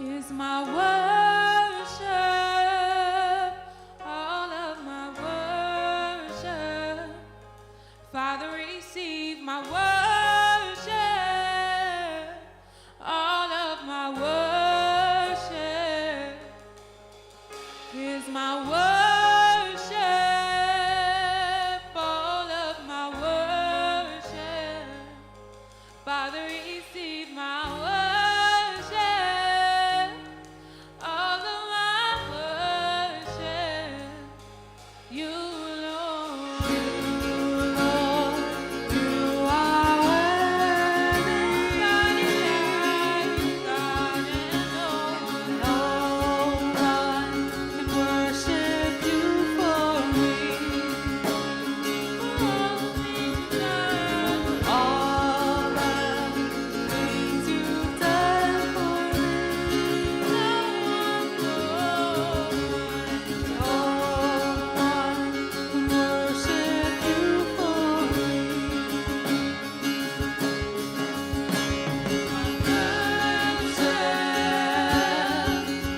is my worship, all of my worship. Father, receive my worship, all of my worship. Is my worship, all of my worship. Father, receive my worship, all of my worship. You, Lord, you are worthy. God and no one can worship you for me. All the things you've done for me. No one can worship you for me.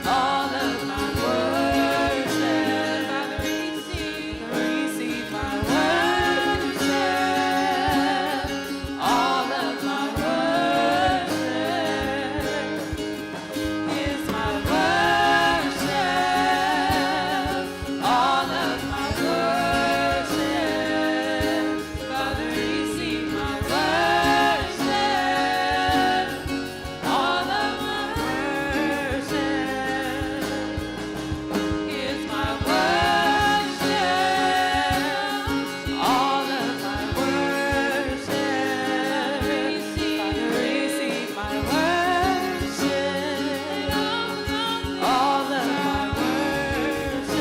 All of my worship, Father, receive my worship. All of my worship is my worship. All of my worship, Father, receive my worship. All of my worship is my worship. All of my worship, Father, receive my worship. All of my worship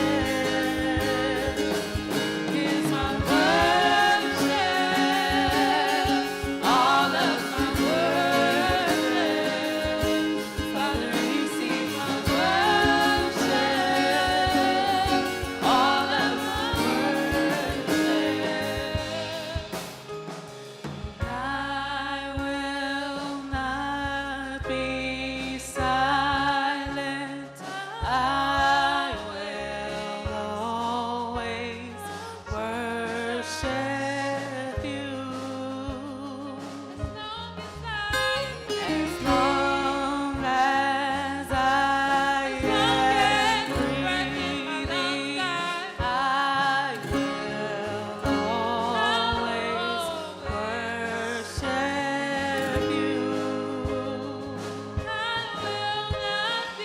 is my worship. All of my worship, Father, receive my worship. All of my worship. I will not be silent. I will always worship you. As long as I am breathing, I will always worship you. I will not be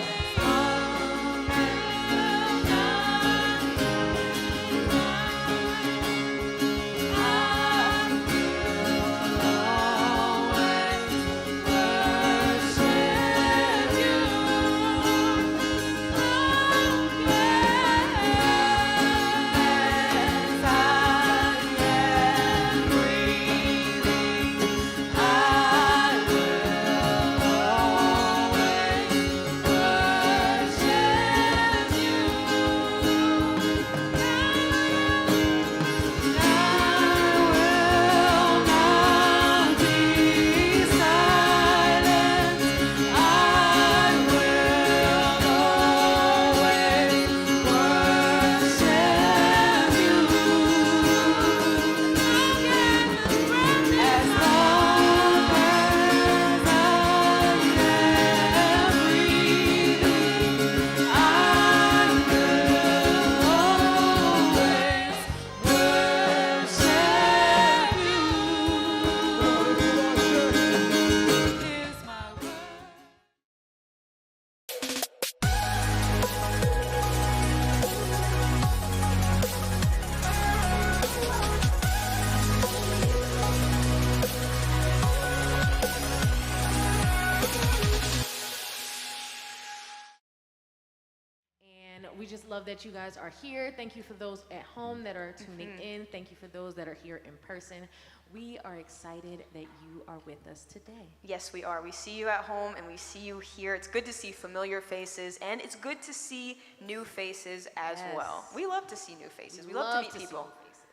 We just love that you guys are here. Thank you for those at home that are tuning in. Thank you for those that are here in person. We are excited that you are with us today. Yes, we are. We see you at home and we see you here. It's good to see familiar faces, and it's good to see new faces as well. We love to see new faces. We love to meet people.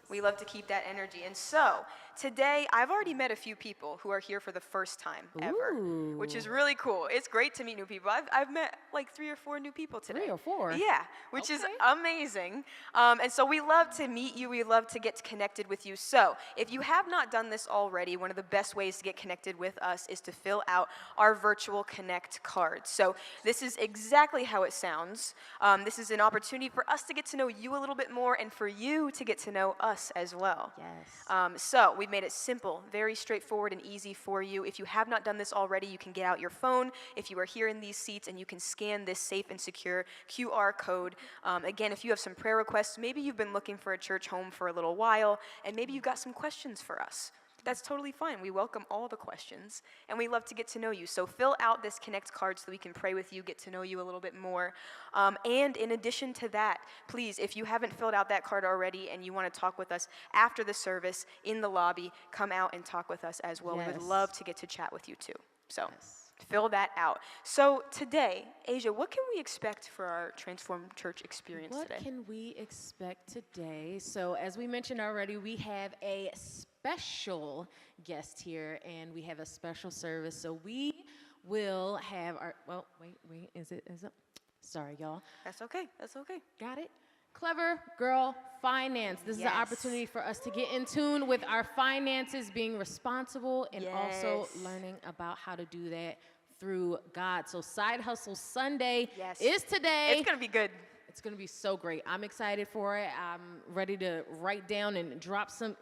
We love to keep that energy. And so, today I've already met a few people who are here for the first time ever, which is Ooh. really cool. It's great to meet new people. I've met like 3 or 4 new people today. 3 or 4? Yeah, which is Okay. amazing. And so we love to meet you. We love to get connected with you. So if you have not done this already, one of the best ways to get connected with us is to fill out our virtual Connect card. So this is exactly how it sounds. This is an opportunity for us to get to know you a little bit more and for you to get to know us as well. Yes. So we've made it simple, very straightforward and easy for you. If you have not done this already, you can get out your phone if you are here in these seats and you can scan this safe and secure QR code. Again, if you have some prayer requests, maybe you've been looking for a church home for a little while and maybe you've got some questions for us. That's totally fine. We welcome all the questions, and we love to get to know you. So fill out this Connect card so we can pray with you, get to know you a little bit more. And in addition to that, please, if you haven't filled out that card already and you want to talk with us after the service in the lobby, come out and talk with us as well. We would Yes. love to get to chat with you too. So Yes. fill that out. So today, Asia, what can we expect for our Transformed Church experience What today? can we expect today? So, as we mentioned already, we have a special guest here, and we have a special service. So we will have our. Well, wait. Is it? Sorry, y'all. That's okay. That's okay. Got it? Clever Girl Finance. This is an Yes. opportunity for us to get in tune with our finances, being responsible, and also Yes. learning about how to do that through God. So Side Hustle Sunday Yes. is today. It's going to be good. It's going to be so great. I'm excited for it. I'm ready to write down and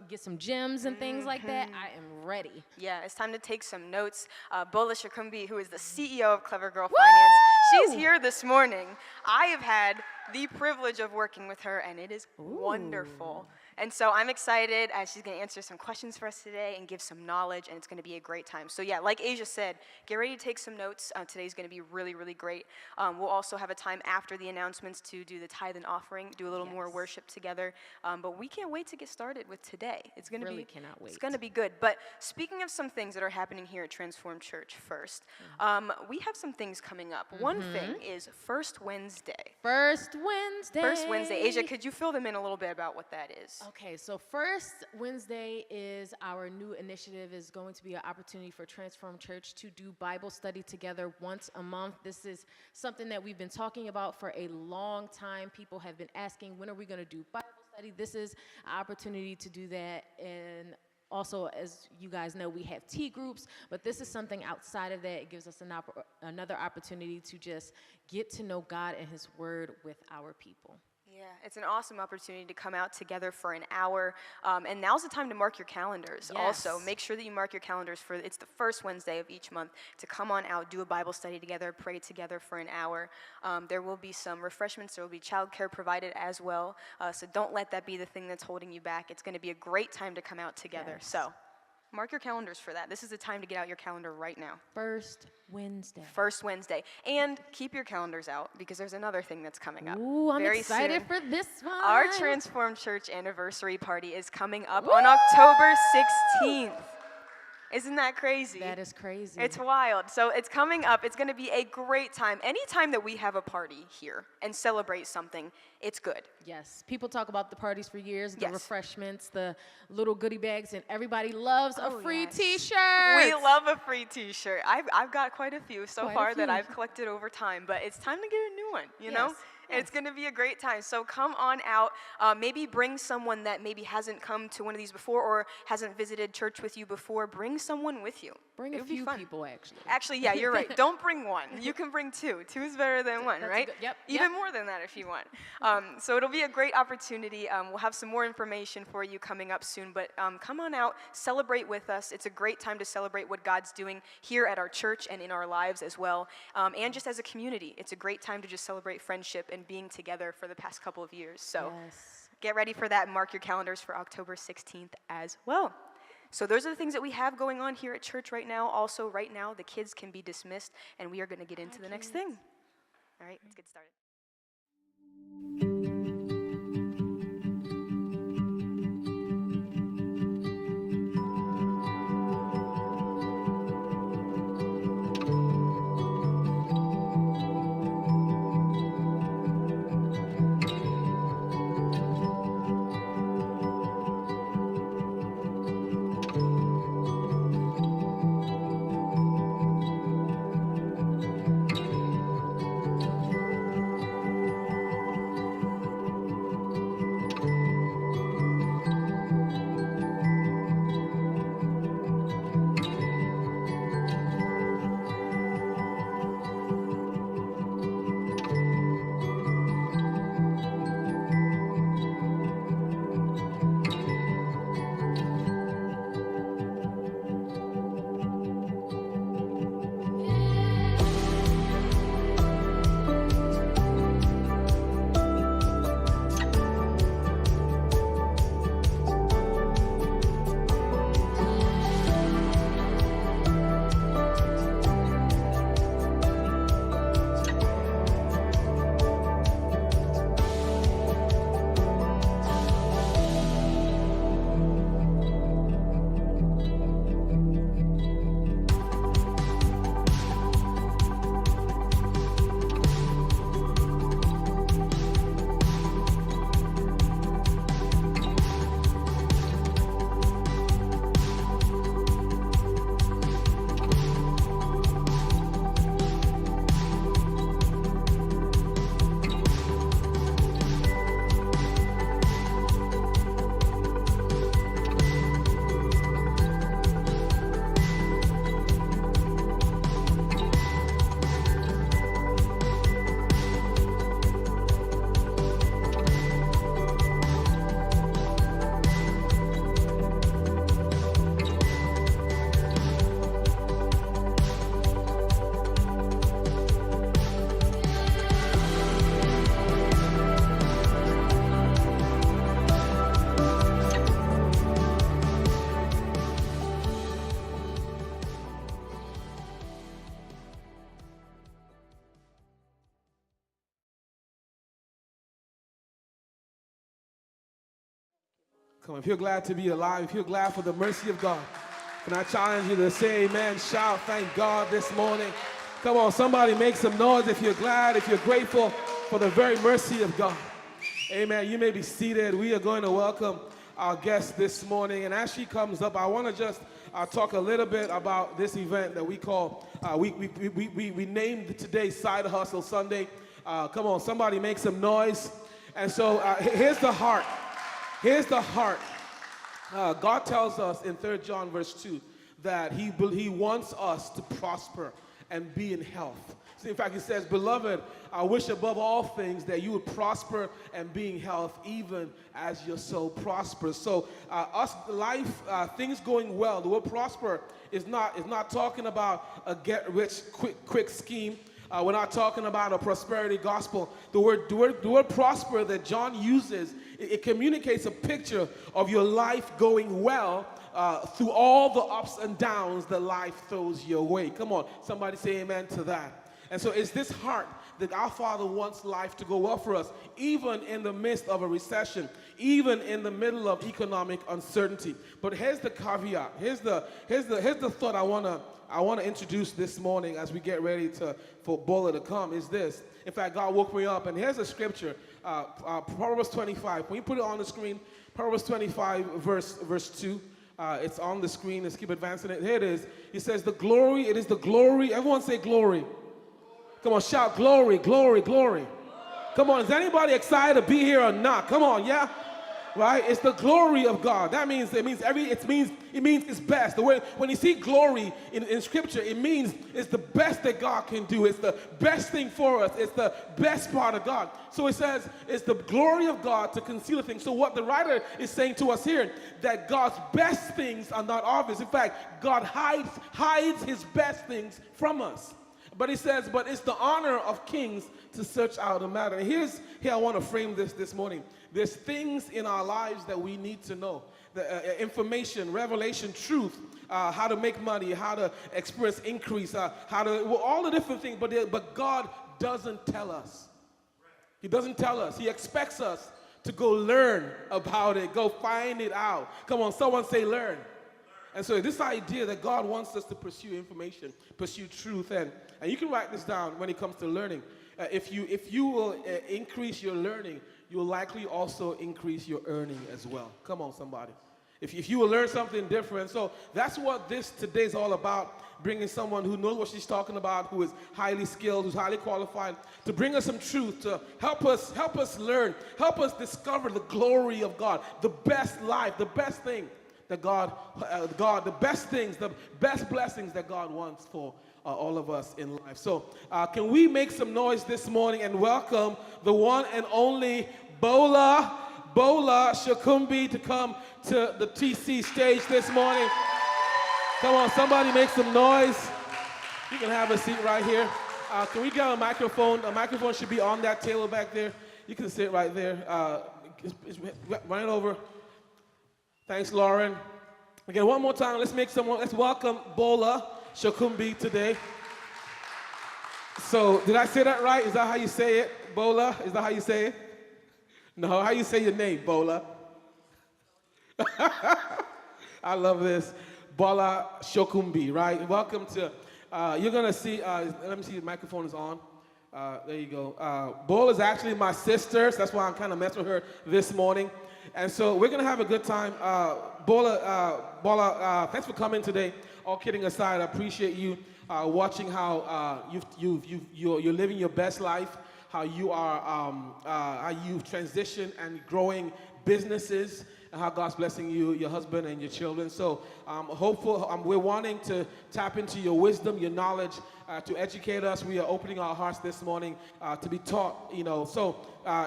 get some gems and things like that. I am ready. Yeah, it's time to take some notes. Bola Shakumbi, who is the CEO of Clever Girl Finance, she's here this morning. I have had the privilege of working with her, and it is wonderful. And so I'm excited as she's going to answer some questions for us today and give some knowledge, and it's going to be a great time. So yeah, like Asia said, get ready to take some notes. Today's going to be really, really great. We'll also have a time after the announcements to do the tithe and offering, do a little more Yes. worship together. But we can't wait to get started with today. It's going to Really be cannot It's wait. going to be good. But speaking of some things that are happening here at Transformed Church first, we have some things coming up. One thing is First Wednesday. First Wednesday. First Wednesday. Asia, could you fill them in a little bit about what that is? Okay, so First Wednesday is our new initiative, is going to be an opportunity for Transform Church to do Bible study together once a month. This is something that we've been talking about for a long time. People have been asking, when are we going to do Bible study? This is an opportunity to do that. And also, as you guys know, we have tea groups, but this is something outside of that. It gives us another opportunity to just get to know God and His Word with our people. Yeah, it's an awesome opportunity to come out together for an hour. And now's the time to mark your calendars. Also, Yes. make sure that you mark your calendars for, it's the first Wednesday of each month, to come on out, do a Bible study together, pray together for an hour. There will be some refreshments. There will be childcare provided as well. So don't let that be the thing that's holding you back. It's going to be a great time to come out together. Yes. So mark your calendars for that. This is the time to get out your calendar right now. First Wednesday. First Wednesday. And keep your calendars out because there's another thing that's coming up. Ooh, I'm very excited soon. for this one. Our Transformed Church anniversary party is coming up on October 16th. Isn't that crazy? That is crazy. It's wild. So it's coming up. It's going to be a great time. Anytime that we have a party here and celebrate something, it's good. Yes. People talk about the parties for years, the Yes. refreshments, the little goodie bags, and everybody loves a free yes. t-shirt. We love a free t-shirt. I've got quite a few so Quite a far that few. I've collected over time, but it's time to get a new one, you know? Yes, It's going to be a great time. So come on out. Maybe bring someone that maybe hasn't come to one of these before or hasn't visited church with you before. Bring someone with you. Bring It a would be few fun. people, actually. Actually, yeah, you're right. Don't bring one. You can bring two. Two is better than one, That's a right? good- yep, Even yep. more than that if you want. So it'll be a great opportunity. We'll have some more information for you coming up soon. But come on out, celebrate with us. It's a great time to celebrate what God's doing here at our church and in our lives as well. And just as a community, it's a great time to just celebrate friendship and being together for the past couple of years. So Yes. get ready for that and mark your calendars for October 16th as well. So those are the things that we have going on here at church right now. Also, right now, the kids can be dismissed, and we are going to get into the next thing. All right, let's get started. Come on, if you're glad to be alive, if you're glad for the mercy of God, can I challenge you to say amen, shout, thank God this morning. Come on, somebody make some noise if you're glad, if you're grateful for the very mercy of God. Amen. You may be seated. We are going to welcome our guest this morning. And as she comes up, I want to just talk a little bit about this event that we call, we named today Side Hustle Sunday. Come on, somebody make some noise. And so here's the heart. Here's the heart. God tells us in 3 John verse 2 that he wants us to prosper and be in health. So in fact, he says, beloved, I wish above all things that you would prosper and be in health, even as your soul prospers. So things going well. The word prosper is not talking about a get-rich-quick scheme. We're not talking about a prosperity gospel. The word prosper that John uses, it communicates a picture of your life going well through all the ups and downs that life throws your way. Come on, somebody say amen to that. And so it's this heart that our Father wants life to go well for us, even in the midst of a recession, even in the middle of economic uncertainty. But here's the caveat. Here's the thought I want to introduce this morning as we get ready for Bola to come. Is this? In fact, God woke me up, and here's a scripture, Proverbs 25. When you put it on the screen, Proverbs 25, verse 2. It's on the screen. Let's keep advancing it. Here it is. He says, it is the glory. Everyone say glory. Come on, shout glory, glory, glory. Come on, is anybody excited to be here or not? Come on, yeah? Right? It's the glory of God. That means it means it's best. The way when you see glory in scripture, it means it's the best that God can do. It's the best thing for us. It's the best part of God. So it says it's the glory of God to conceal a thing. So what the writer is saying to us here, that God's best things are not obvious. In fact, God hides his best things from us. But he says, but it's the honor of kings to search out a matter. And here I want to frame this morning. There's things in our lives that we need to know. The information, revelation, truth, how to make money, how to experience increase, all the different things. But God doesn't tell us. He doesn't tell us. He expects us to go learn about it, go find it out. Come on, someone say learn. And so this idea that God wants us to pursue information, pursue truth, and you can write this down when it comes to learning. If you will increase your learning, you'll likely also increase your earning as well. Come on, somebody. If you will learn something different. So that's what this today is all about, bringing someone who knows what she's talking about, who is highly skilled, who's highly qualified, to bring us some truth, to help us learn, help us discover the glory of God, the best life, the best thing that God, the best things, the best blessings that God wants for all of us in life. So can we make some noise this morning and welcome the one and only Bola Shakumbi to come to the TC stage this morning. Come on, somebody make some noise. You can have a seat right here. Can we get a microphone? A microphone should be on that table back there. You can sit right there. Run it over. Thanks, Lauren. Again, one more time, let's welcome Bola Shakumbi today. So, did I say that right? Is that how you say it? Bola? Is that how you say it? No, how you say your name, Bola? I love this. Bola Shakumbi, right? Welcome to, you're going to see, let me see if the microphone is on. There you go. Bola is actually my sister, so that's why I'm kind of messing with her this morning. And so we're going to have a good time. Bola, thanks for coming today. All kidding aside, I appreciate you watching how you're living your best life, how you've transitioned and growing businesses, and how God's blessing you, your husband, and your children. So we're wanting to tap into your wisdom, your knowledge, to educate us. We are opening our hearts this morning to be taught. So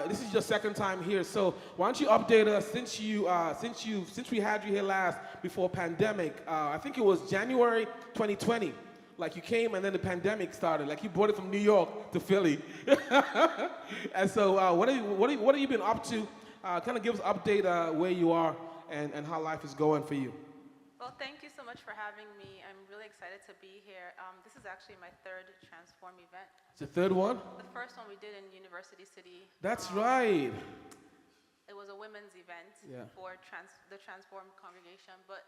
this is your second time here. So why don't you update us since we had you here last before pandemic? I think it was January 2020. Like you came and then the pandemic started. Like you brought it from New York to Philly. And so what have you been up to? Kind of give us an update where you are and how life is going for you. Well, thank you so much for having me. I'm really excited to be here. This is actually my third Transform event. It's the third one? The first one we did in University City. That's right. It was a women's event Yeah. for the Transformed congregation. But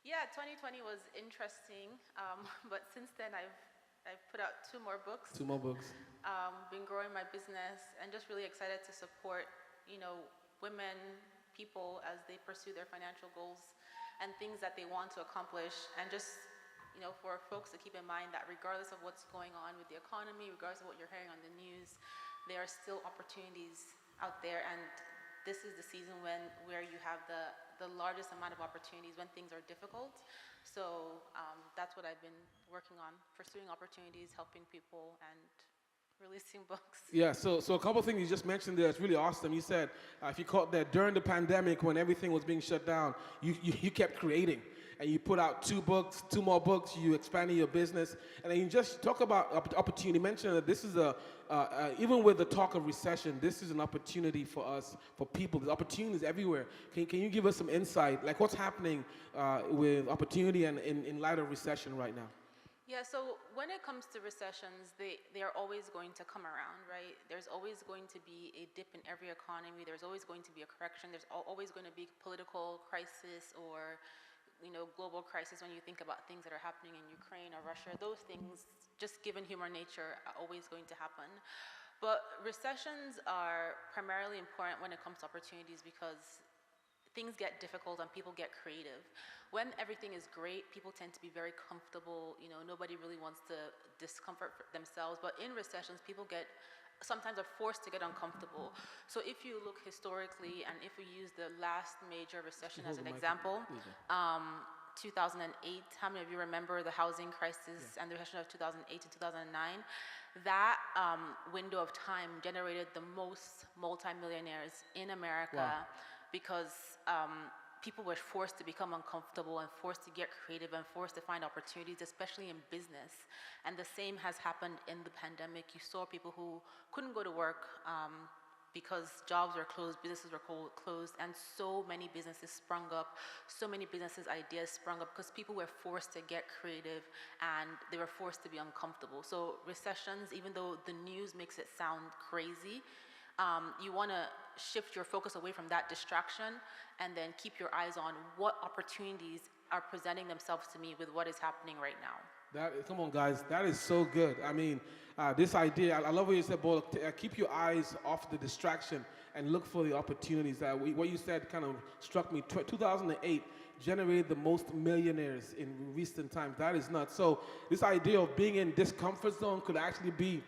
yeah, 2020 was interesting. But since then, I've put out 2 more books. 2 more books. Been growing my business, and just really excited to support, women, people as they pursue their financial goals and things that they want to accomplish. And just, for folks to keep in mind that regardless of what's going on with the economy, regardless of what you're hearing on the news, there are still opportunities out there. And this is the season where you have the largest amount of opportunities when things are difficult. So that's what I've been working on, pursuing opportunities, helping people, and releasing books. Yeah, so a couple of things you just mentioned there, it's really awesome. You said, if you caught that during the pandemic when everything was being shut down, you kept creating. And you put out 2 books, 2 more books, you expanded your business. And then you just talk about opportunity. You mentioned that this is even with the talk of recession, this is an opportunity for us, for people. There's opportunities everywhere. Can you give us some insight? Like what's happening with opportunity and in light of recession right now? Yeah, so when it comes to recessions, they are always going to come around, right? There's always going to be a dip in every economy. There's always going to be a correction. There's always going to be political crisis or global crisis when you think about things that are happening in Ukraine or Russia. Those things, just given human nature, are always going to happen. But recessions are primarily important when it comes to opportunities because things get difficult and people get creative. When everything is great, people tend to be very comfortable. Nobody really wants to discomfort themselves. But in recessions, people sometimes are forced to get uncomfortable. So if you look historically, and if we use the last major recession as an example, 2008, how many of you remember the housing crisis and the recession of 2008 to 2009? That window of time generated the most multimillionaires in America because people were forced to become uncomfortable and forced to get creative and forced to find opportunities, especially in business. And the same has happened in the pandemic. You saw people who couldn't go to work because jobs were closed, businesses were closed, and so many businesses sprung up, so many businesses' ideas sprung up because people were forced to get creative and they were forced to be uncomfortable. So recessions, even though the news makes it sound crazy, you want to shift your focus away from that distraction and then keep your eyes on what opportunities are presenting themselves to me with what is happening right now. Come on, guys. That is so good. I mean, this idea, I love what you said, Bola. Keep your eyes off the distraction and look for the opportunities. What you said kind of struck me. 2008 generated the most millionaires in recent times. That is nuts. So this idea of being in discomfort zone could actually be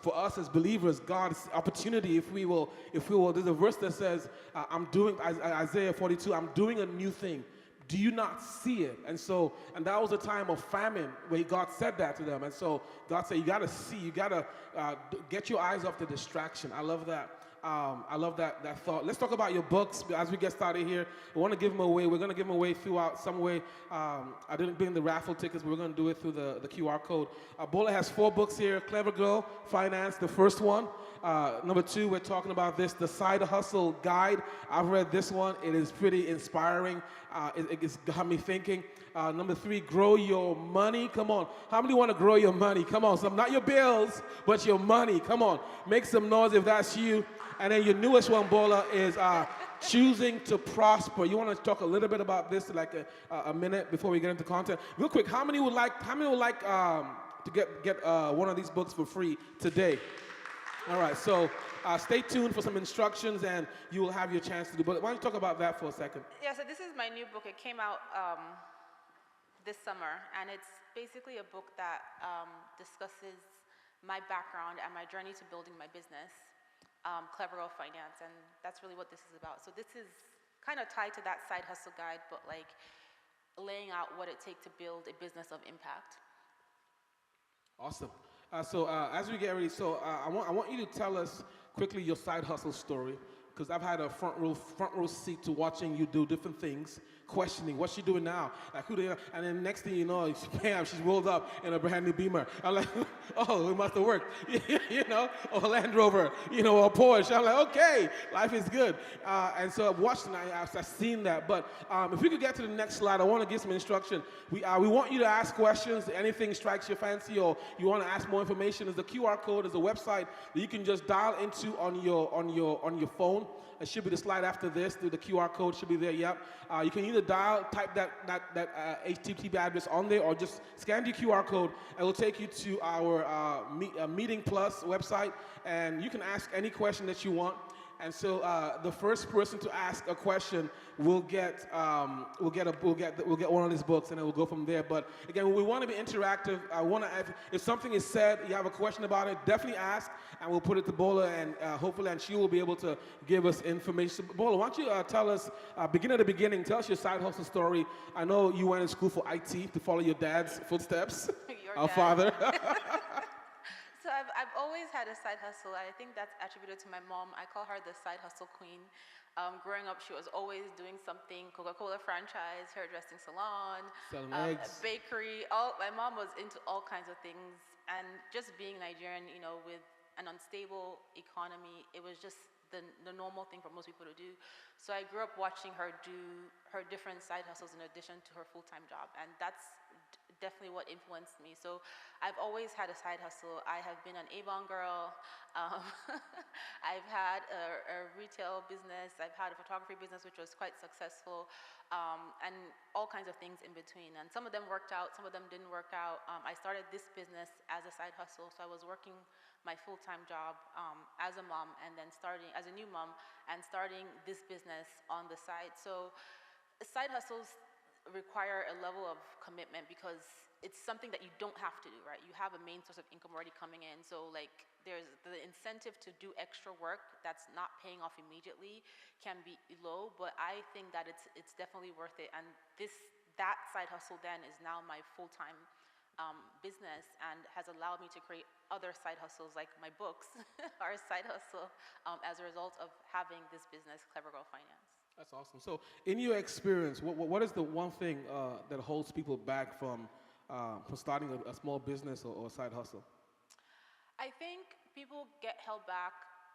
for us as believers, God's opportunity, if we will, there's a verse that says, Isaiah 42, I'm doing a new thing. Do you not see it? And that was a time of famine where God said that to them. And so God said, you got to see, you got to get your eyes off the distraction. I love that. I love that thought. Let's talk about your books as we get started here. We want to give them away. We're going to give them away throughout some way. I didn't bring the raffle tickets, but we're going to do it through the QR code. Bola has 4 books here. Clever Girl, Finance, the first one. Number 2, we're talking about this, the Side Hustle Guide. I've read this one. It is pretty inspiring. It's got me thinking. Number 3, Grow Your Money. Come on. How many want to grow your money? Come on. Not your bills, but your money. Come on. Make some noise if that's you. And then your newest one, Bola, is Choosing to Prosper. You want to talk a little bit about this, like a minute before we get into content? Real quick, how many would like to get one of these books for free today? All right, so stay tuned for some instructions, and you will have your chance to do. But why don't you talk about that for a second? Yeah, so this is my new book. It came out this summer, and it's basically a book that discusses my background and my journey to building my business. Clever Girl Finance, and that's really what this is about. So this is kind of tied to that side hustle guide, but like laying out what it takes to build a business of impact. Awesome. So as we get ready, I want you to tell us quickly your side hustle story, because I've had a front row seat to watching you do different things, questioning what's she doing now, like who they are, and then next thing you know, bam, she's rolled up in a brand new Beamer. I'm like, oh, it must have worked, or a Land Rover, or a Porsche. I'm like, okay, life is good. And so I've watched and I've seen that. But if we could get to the next slide, I want to give some instruction. We want you to ask questions. Anything strikes your fancy, or you want to ask more information, there's a QR code, there's a website that you can just dial into on your phone. phone. It should be the slide after this. The QR code should be there. Yep. You can either type that HTTP address on there, or just scan the QR code. It will take you to our Meeting Plus website, and you can ask any question that you want. And so the first person to ask a question will get one of these books, and then we'll go from there. But again, we want to be interactive. If something is said, you have a question about it, definitely ask, and we'll put it to Bola, and hopefully, and she will be able to give us information. So, Bola, why don't you tell us, begin at the beginning, tell us your side hustle story. I know you went to school for IT to follow your dad's footsteps, our father. So I've always had a side hustle. I think that's attributed to my mom. I call her the side hustle queen. Growing up, she was always doing something, Coca-Cola franchise, hairdressing salon, bakery. My mom was into all kinds of things. And just being Nigerian, with an unstable economy, it was just the normal thing for most people to do. So I grew up watching her do her different side hustles in addition to her full-time job. And that's definitely what influenced me. So I've always had a side hustle. I have been an Avon girl. I've had a retail business. I've had a photography business, which was quite successful, and all kinds of things in between. And some of them worked out, some of them didn't work out. I started this business as a side hustle. So I was working my full-time job as a mom, and then starting as a new mom and starting this business on the side. So side hustles require a level of commitment because it's something that you don't have to do, right? You have a main source of income already coming in. So there's the incentive to do extra work that's not paying off immediately can be low, but I think that it's definitely worth it. And that side hustle then is now my full-time business, and has allowed me to create other side hustles, like my books are a side hustle as a result of having this business, Clever Girl Finance. That's awesome. So, in your experience, what is the one thing that holds people back from starting a small business or a side hustle? I think people get held back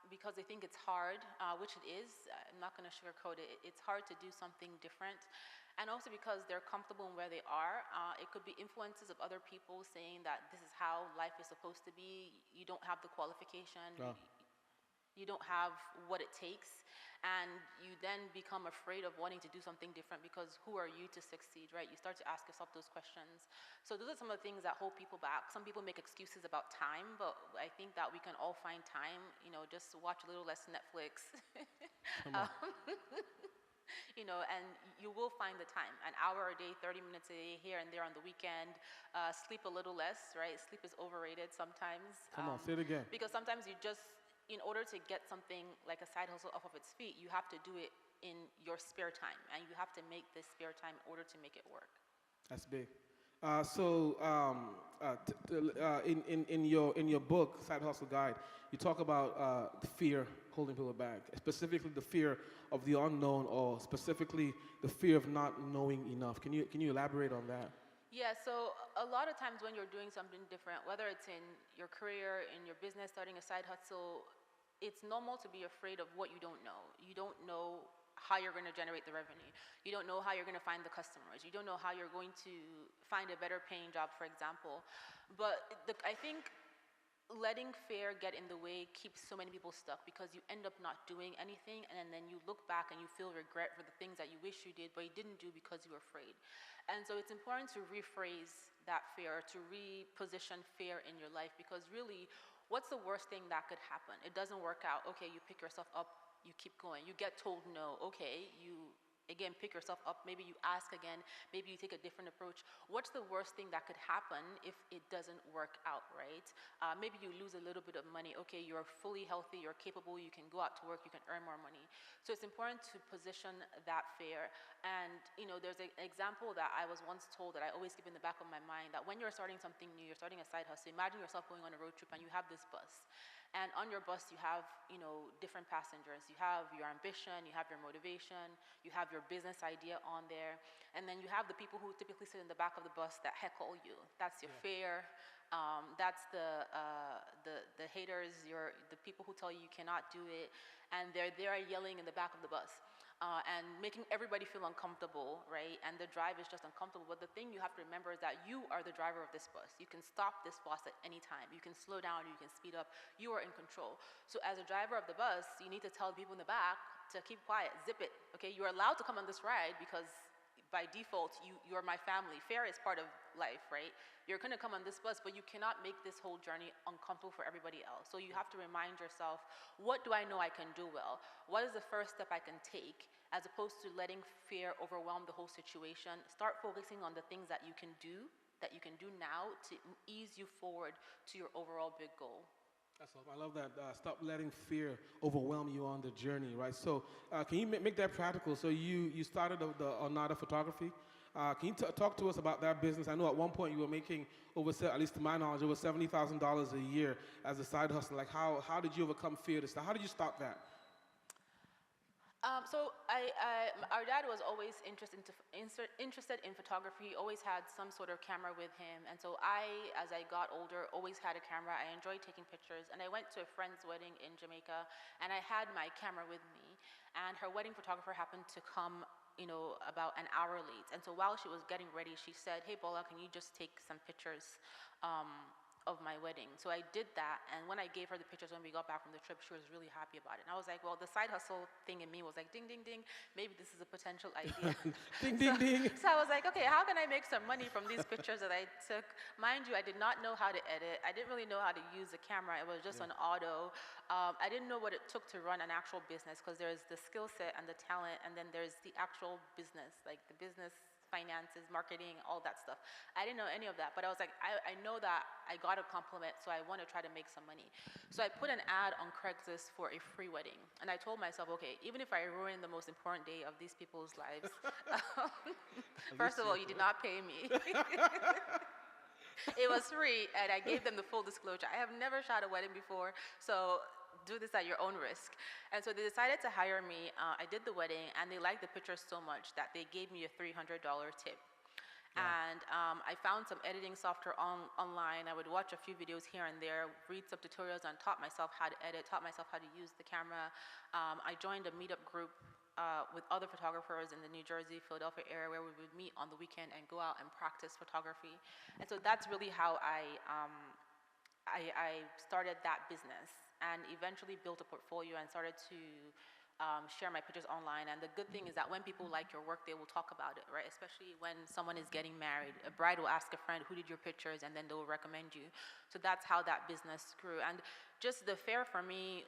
because they think it's hard, which it is. I'm not going to sugarcoat it. It's hard to do something different. And also because they're comfortable in where they are. It could be influences of other people saying that this is how life is supposed to be. You don't have the qualification. Oh. You don't have what it takes, and you then become afraid of wanting to do something different because who are you to succeed, right? You start to ask yourself those questions. So those are some of the things that hold people back. Some people make excuses about time, but I think that we can all find time, just watch a little less Netflix. Come on. And you will find the time, an hour a day, 30 minutes a day, here and there on the weekend. Sleep a little less, right? Sleep is overrated sometimes. Come on, say it again. Because sometimes in order to get something like a side hustle off of its feet, you have to do it in your spare time, and you have to make this spare time in order to make it work. That's big. In your book, Side Hustle Guide, you talk about the fear holding people back, specifically the fear of the unknown, or specifically the fear of not knowing enough. Can you elaborate on that? Yeah, so a lot of times when you're doing something different, whether it's in your career, in your business, starting a side hustle, it's normal to be afraid of what you don't know. You don't know how you're going to generate the revenue. You don't know how you're going to find the customers. You don't know how you're going to find a better paying job, for example. But I think letting fear get in the way keeps so many people stuck because you end up not doing anything, and then you look back and you feel regret for the things that you wish you did but you didn't do because you were afraid. And so it's important to rephrase that fear, to reposition fear in your life, because really, what's the worst thing that could happen? It doesn't work out. Okay, you pick yourself up, you keep going. You get told no. Okay, you again pick yourself up. Maybe you ask again. Maybe you take a different approach. What's the worst thing that could happen if it doesn't work out, right? Maybe you lose a little bit of money. Okay, you're fully healthy, you're capable, you can go out to work, you can earn more money. So it's important to position that fear. And there's an example that I was once told that I always keep in the back of my mind, that when you're starting something new, you're starting a side hustle, imagine yourself going on a road trip and you have this bus. And on your bus, you have, different passengers. You have your ambition, you have your motivation, you have your business idea on there. And then you have the people who typically sit in the back of the bus that heckle you. That's your fear. That's the haters, the people who tell you you cannot do it. And they're there yelling in the back of the bus. and making everybody feel uncomfortable, right? And the drive is just uncomfortable. But the thing you have to remember is that you are the driver of this bus. You can stop this bus at any time. You can slow down, you can speed up. You are in control. So as a driver of the bus, you need to tell the people in the back to keep quiet, zip it, okay? You're allowed to come on this ride because by default, you're my family. Fair is part of life, right? You're gonna come on this bus, but you cannot make this whole journey uncomfortable for everybody else. So you have to remind yourself, what do I know I can do well? What is the first step I can take, as opposed to letting fear overwhelm the whole situation? Start focusing on the things that you can do now to ease you forward to your overall big goal. That's all. I love that. Stop letting fear overwhelm you on the journey, right? So can you make that practical? So you started the Onada Photography. Can you talk to us about that business? I know at one point you were making at least to my knowledge, over $70,000 a year as a side hustle. Like how did you overcome fear to start? How did you start that? Our dad was always interested in photography. He always had some sort of camera with him. And so as I got older, always had a camera. I enjoyed taking pictures. And I went to a friend's wedding in Jamaica, and I had my camera with me. And her wedding photographer happened to come, about an hour late. And so while she was getting ready, she said, "Hey, Bola, can you just take some pictures of my wedding?" So I did that, and when I gave her the pictures when we got back from the trip, she was really happy about it. And I was like, well, the side hustle thing in me was like, ding, ding, ding, maybe this is a potential idea. Ding, ding, ding. So I was like, okay, how can I make some money from these pictures that I took? Mind you, I did not know how to edit. I didn't really know how to use the camera. It was just on auto. I didn't know what it took to run an actual business, because there's the skill set and the talent, and then there's the actual business, like the business finances, marketing, all that stuff. I didn't know any of that, but I was like, I know that I got a compliment, so I want to try to make some money. So I put an ad on Craigslist for a free wedding, and I told myself, okay, even if I ruin the most important day of these people's lives, first of all, you did not pay me. It was free, and I gave them the full disclosure. I have never shot a wedding before, so do this at your own risk. And so they decided to hire me. I did the wedding, and they liked the pictures so much that they gave me a $300 tip. Yeah. And I found some editing software online. I would watch a few videos here and there, read some tutorials, and taught myself how to edit, taught myself how to use the camera. I joined a meetup group with other photographers in the New Jersey, Philadelphia area, where we would meet on the weekend and go out and practice photography. And so that's really how I started that business, and eventually built a portfolio and started to share my pictures online. And the good thing is that when people like your work, they will talk about it, right? Especially when someone is getting married. A bride will ask a friend, who did your pictures? And then they will recommend you. So that's how that business grew. And just the fear for me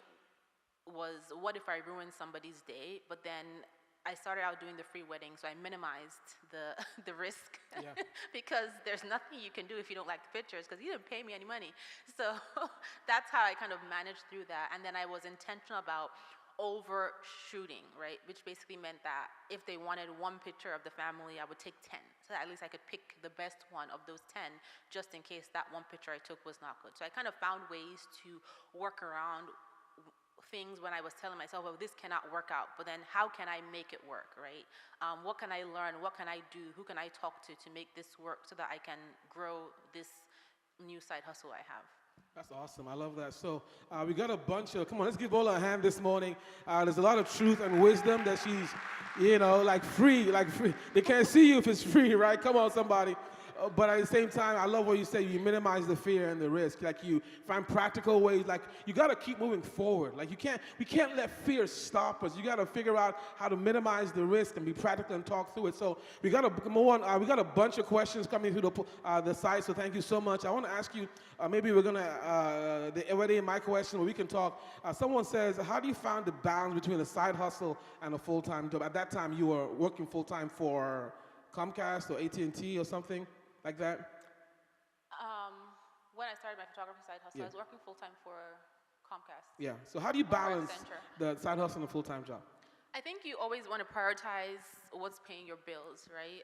was, what if I ruin somebody's day? But then I started out doing the free wedding, so I minimized the risk. Yeah. Because there's nothing you can do if you don't like the pictures, because you didn't pay me any money. So that's how I kind of managed through that. And then I was intentional about overshooting, right? Which basically meant that if they wanted one picture of the family, I would take 10. So at least I could pick the best one of those 10, just in case that one picture I took was not good. So I kind of found ways to work around things when I was telling myself, well, this cannot work out, but then how can I make it work, right? What can I learn? What can I do? Who can I talk to make this work so that I can grow this new side hustle I have? That's awesome. I love that. So we got a bunch of, come on, let's give Bola a hand this morning. There's a lot of truth and wisdom that she's, like free. They can't see you if it's free, right? Come on, somebody. But at the same time, I love what you say. You minimize the fear and the risk. Like you find practical ways. Like you got to keep moving forward. Like we can't let fear stop us. You got to figure out how to minimize the risk and be practical and talk through it. So we got to move on. We got a bunch of questions coming through the site. So thank you so much. I want to ask you. Maybe we're gonna already in my question where we can talk. Someone says, how do you find the balance between a side hustle and a full-time job? At that time, you were working full-time for Comcast or AT&T or something like that? When I started my photography side hustle, I was working full-time for Comcast. Yeah, so how do you balance the side hustle and the full-time job? I think you always want to prioritize what's paying your bills, right?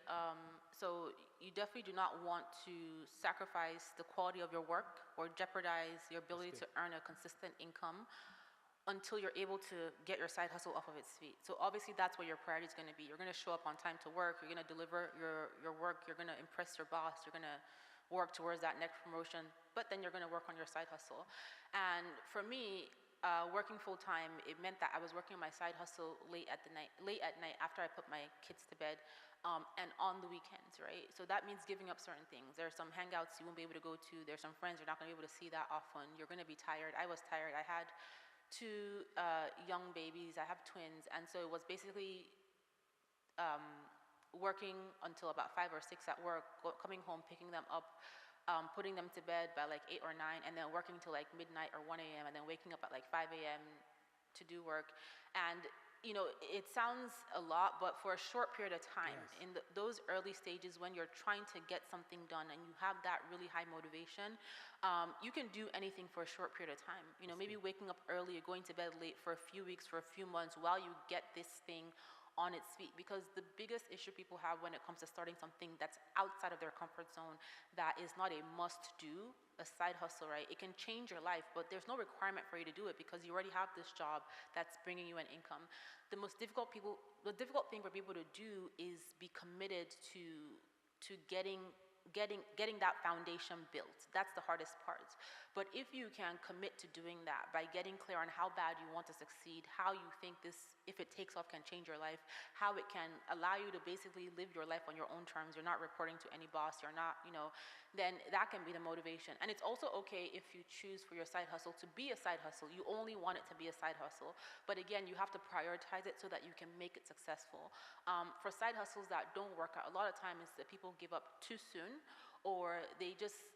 So you definitely do not want to sacrifice the quality of your work or jeopardize your ability to earn a consistent income until you're able to get your side hustle off of its feet. So obviously that's where your priority is going to be. You're going to show up on time to work. You're going to deliver your work. You're going to impress your boss. You're going to work towards that next promotion. But then you're going to work on your side hustle. And for me, working full time, it meant that I was working on my side hustle late at night after I put my kids to bed, and on the weekends, right? So that means giving up certain things. There are some hangouts you won't be able to go to. There's some friends you're not going to be able to see that often. You're going to be tired. I was tired. I had two young babies. I have twins, and so it was basically working until about 5 or 6 at work, coming home, picking them up, putting them to bed by like 8 or 9, and then working till like midnight or 1 a.m., and then waking up at like 5 a.m. to do work. And it sounds a lot, but for a short period of time, Yes. in those early stages when you're trying to get something done and you have that really high motivation, you can do anything for a short period of time. Maybe waking up early or going to bed late for a few weeks, for a few months, while you get this thing on its feet. Because the biggest issue people have when it comes to starting something that's outside of their comfort zone, that is not a must do, a side hustle, right? It can change your life, but there's no requirement for you to do it because you already have this job that's bringing you an income. The difficult thing for people to do is be committed to getting that foundation built. That's the hardest part. But if you can commit to doing that by getting clear on how bad you want to succeed, how you think this, if it takes off, can change your life, how it can allow you to basically live your life on your own terms, you're not reporting to any boss, you're not, then that can be the motivation. And it's also okay if you choose for your side hustle to be a side hustle. You only want it to be a side hustle. But again, you have to prioritize it so that you can make it successful. For side hustles that don't work out, a lot of times that people give up too soon, or they just,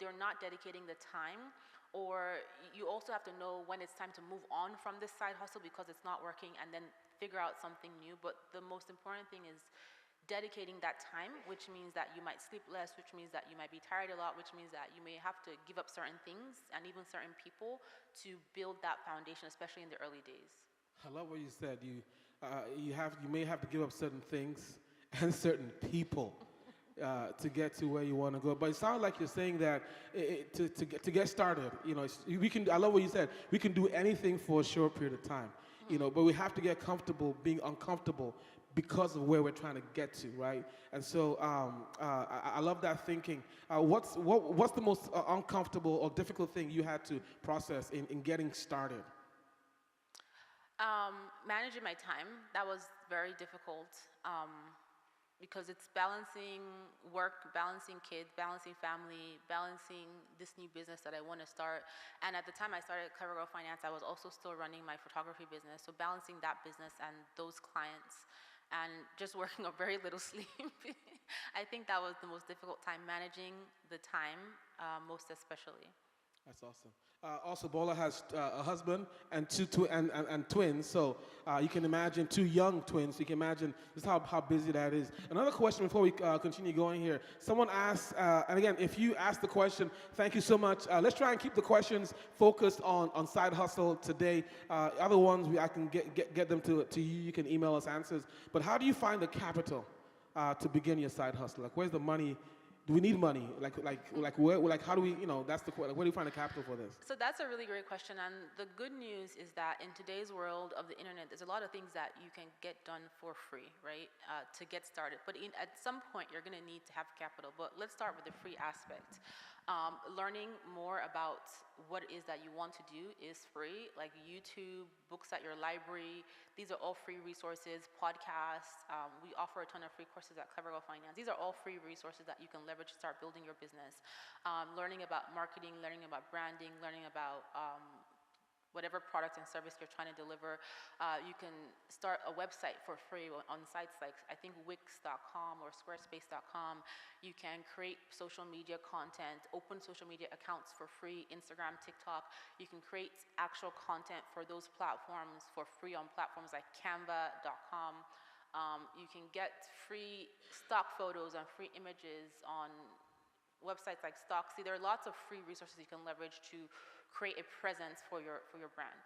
they're not dedicating the time, or you also have to know when it's time to move on from this side hustle because it's not working, and then figure out something new. But the most important thing is dedicating that time, which means that you might sleep less, which means that you might be tired a lot, which means that you may have to give up certain things and even certain people to build that foundation, especially in the early days. I love what you said. You may have to give up certain things and certain people to get to where you want to go. But it sounds like you're saying that to get started, we can. I love what you said. We can do anything for a short period of time, but we have to get comfortable being uncomfortable because of where we're trying to get to, right? And so I love that thinking. What's the most uncomfortable or difficult thing you had to process in getting started? Managing my time, that was very difficult. Because it's balancing work, balancing kids, balancing family, balancing this new business that I want to start. And at the time I started Clever Girl Finance, I was also still running my photography business. So balancing that business and those clients and just working on very little sleep. I think that was the most difficult time, managing the time, most especially. That's awesome. Also, Bola has a husband and and twins, so you can imagine two young twins. So you can imagine just how busy that is. Another question before we continue going here. Someone asked, and again, if you asked the question, thank you so much. Let's try and keep the questions focused on side hustle today. Other ones I can get them to you. You can email us answers. But how do you find the capital to begin your side hustle? Like, where's the money? Do we need money? Where, how do we, that's the question. Where do you find the capital for this? So that's a really great question. And the good news is that in today's world of the internet, there's a lot of things that you can get done for free, right? To get started. But at some point, you're going to need to have capital. But let's start with the free aspect. Learning more about what it is that you want to do is free, like YouTube, books at your library. These are all free resources, podcasts. We offer a ton of free courses at Clever Girl Finance. These are all free resources that you can leverage to start building your business. Learning about marketing, learning about branding, learning about whatever product and service you're trying to deliver. You can start a website for free on sites like, I think, Wix.com or Squarespace.com. You can create social media content, open social media accounts for free, Instagram, TikTok. You can create actual content for those platforms for free on platforms like Canva.com. You can get free stock photos and free images on websites like Stocksy. There are lots of free resources you can leverage to create a presence for your brand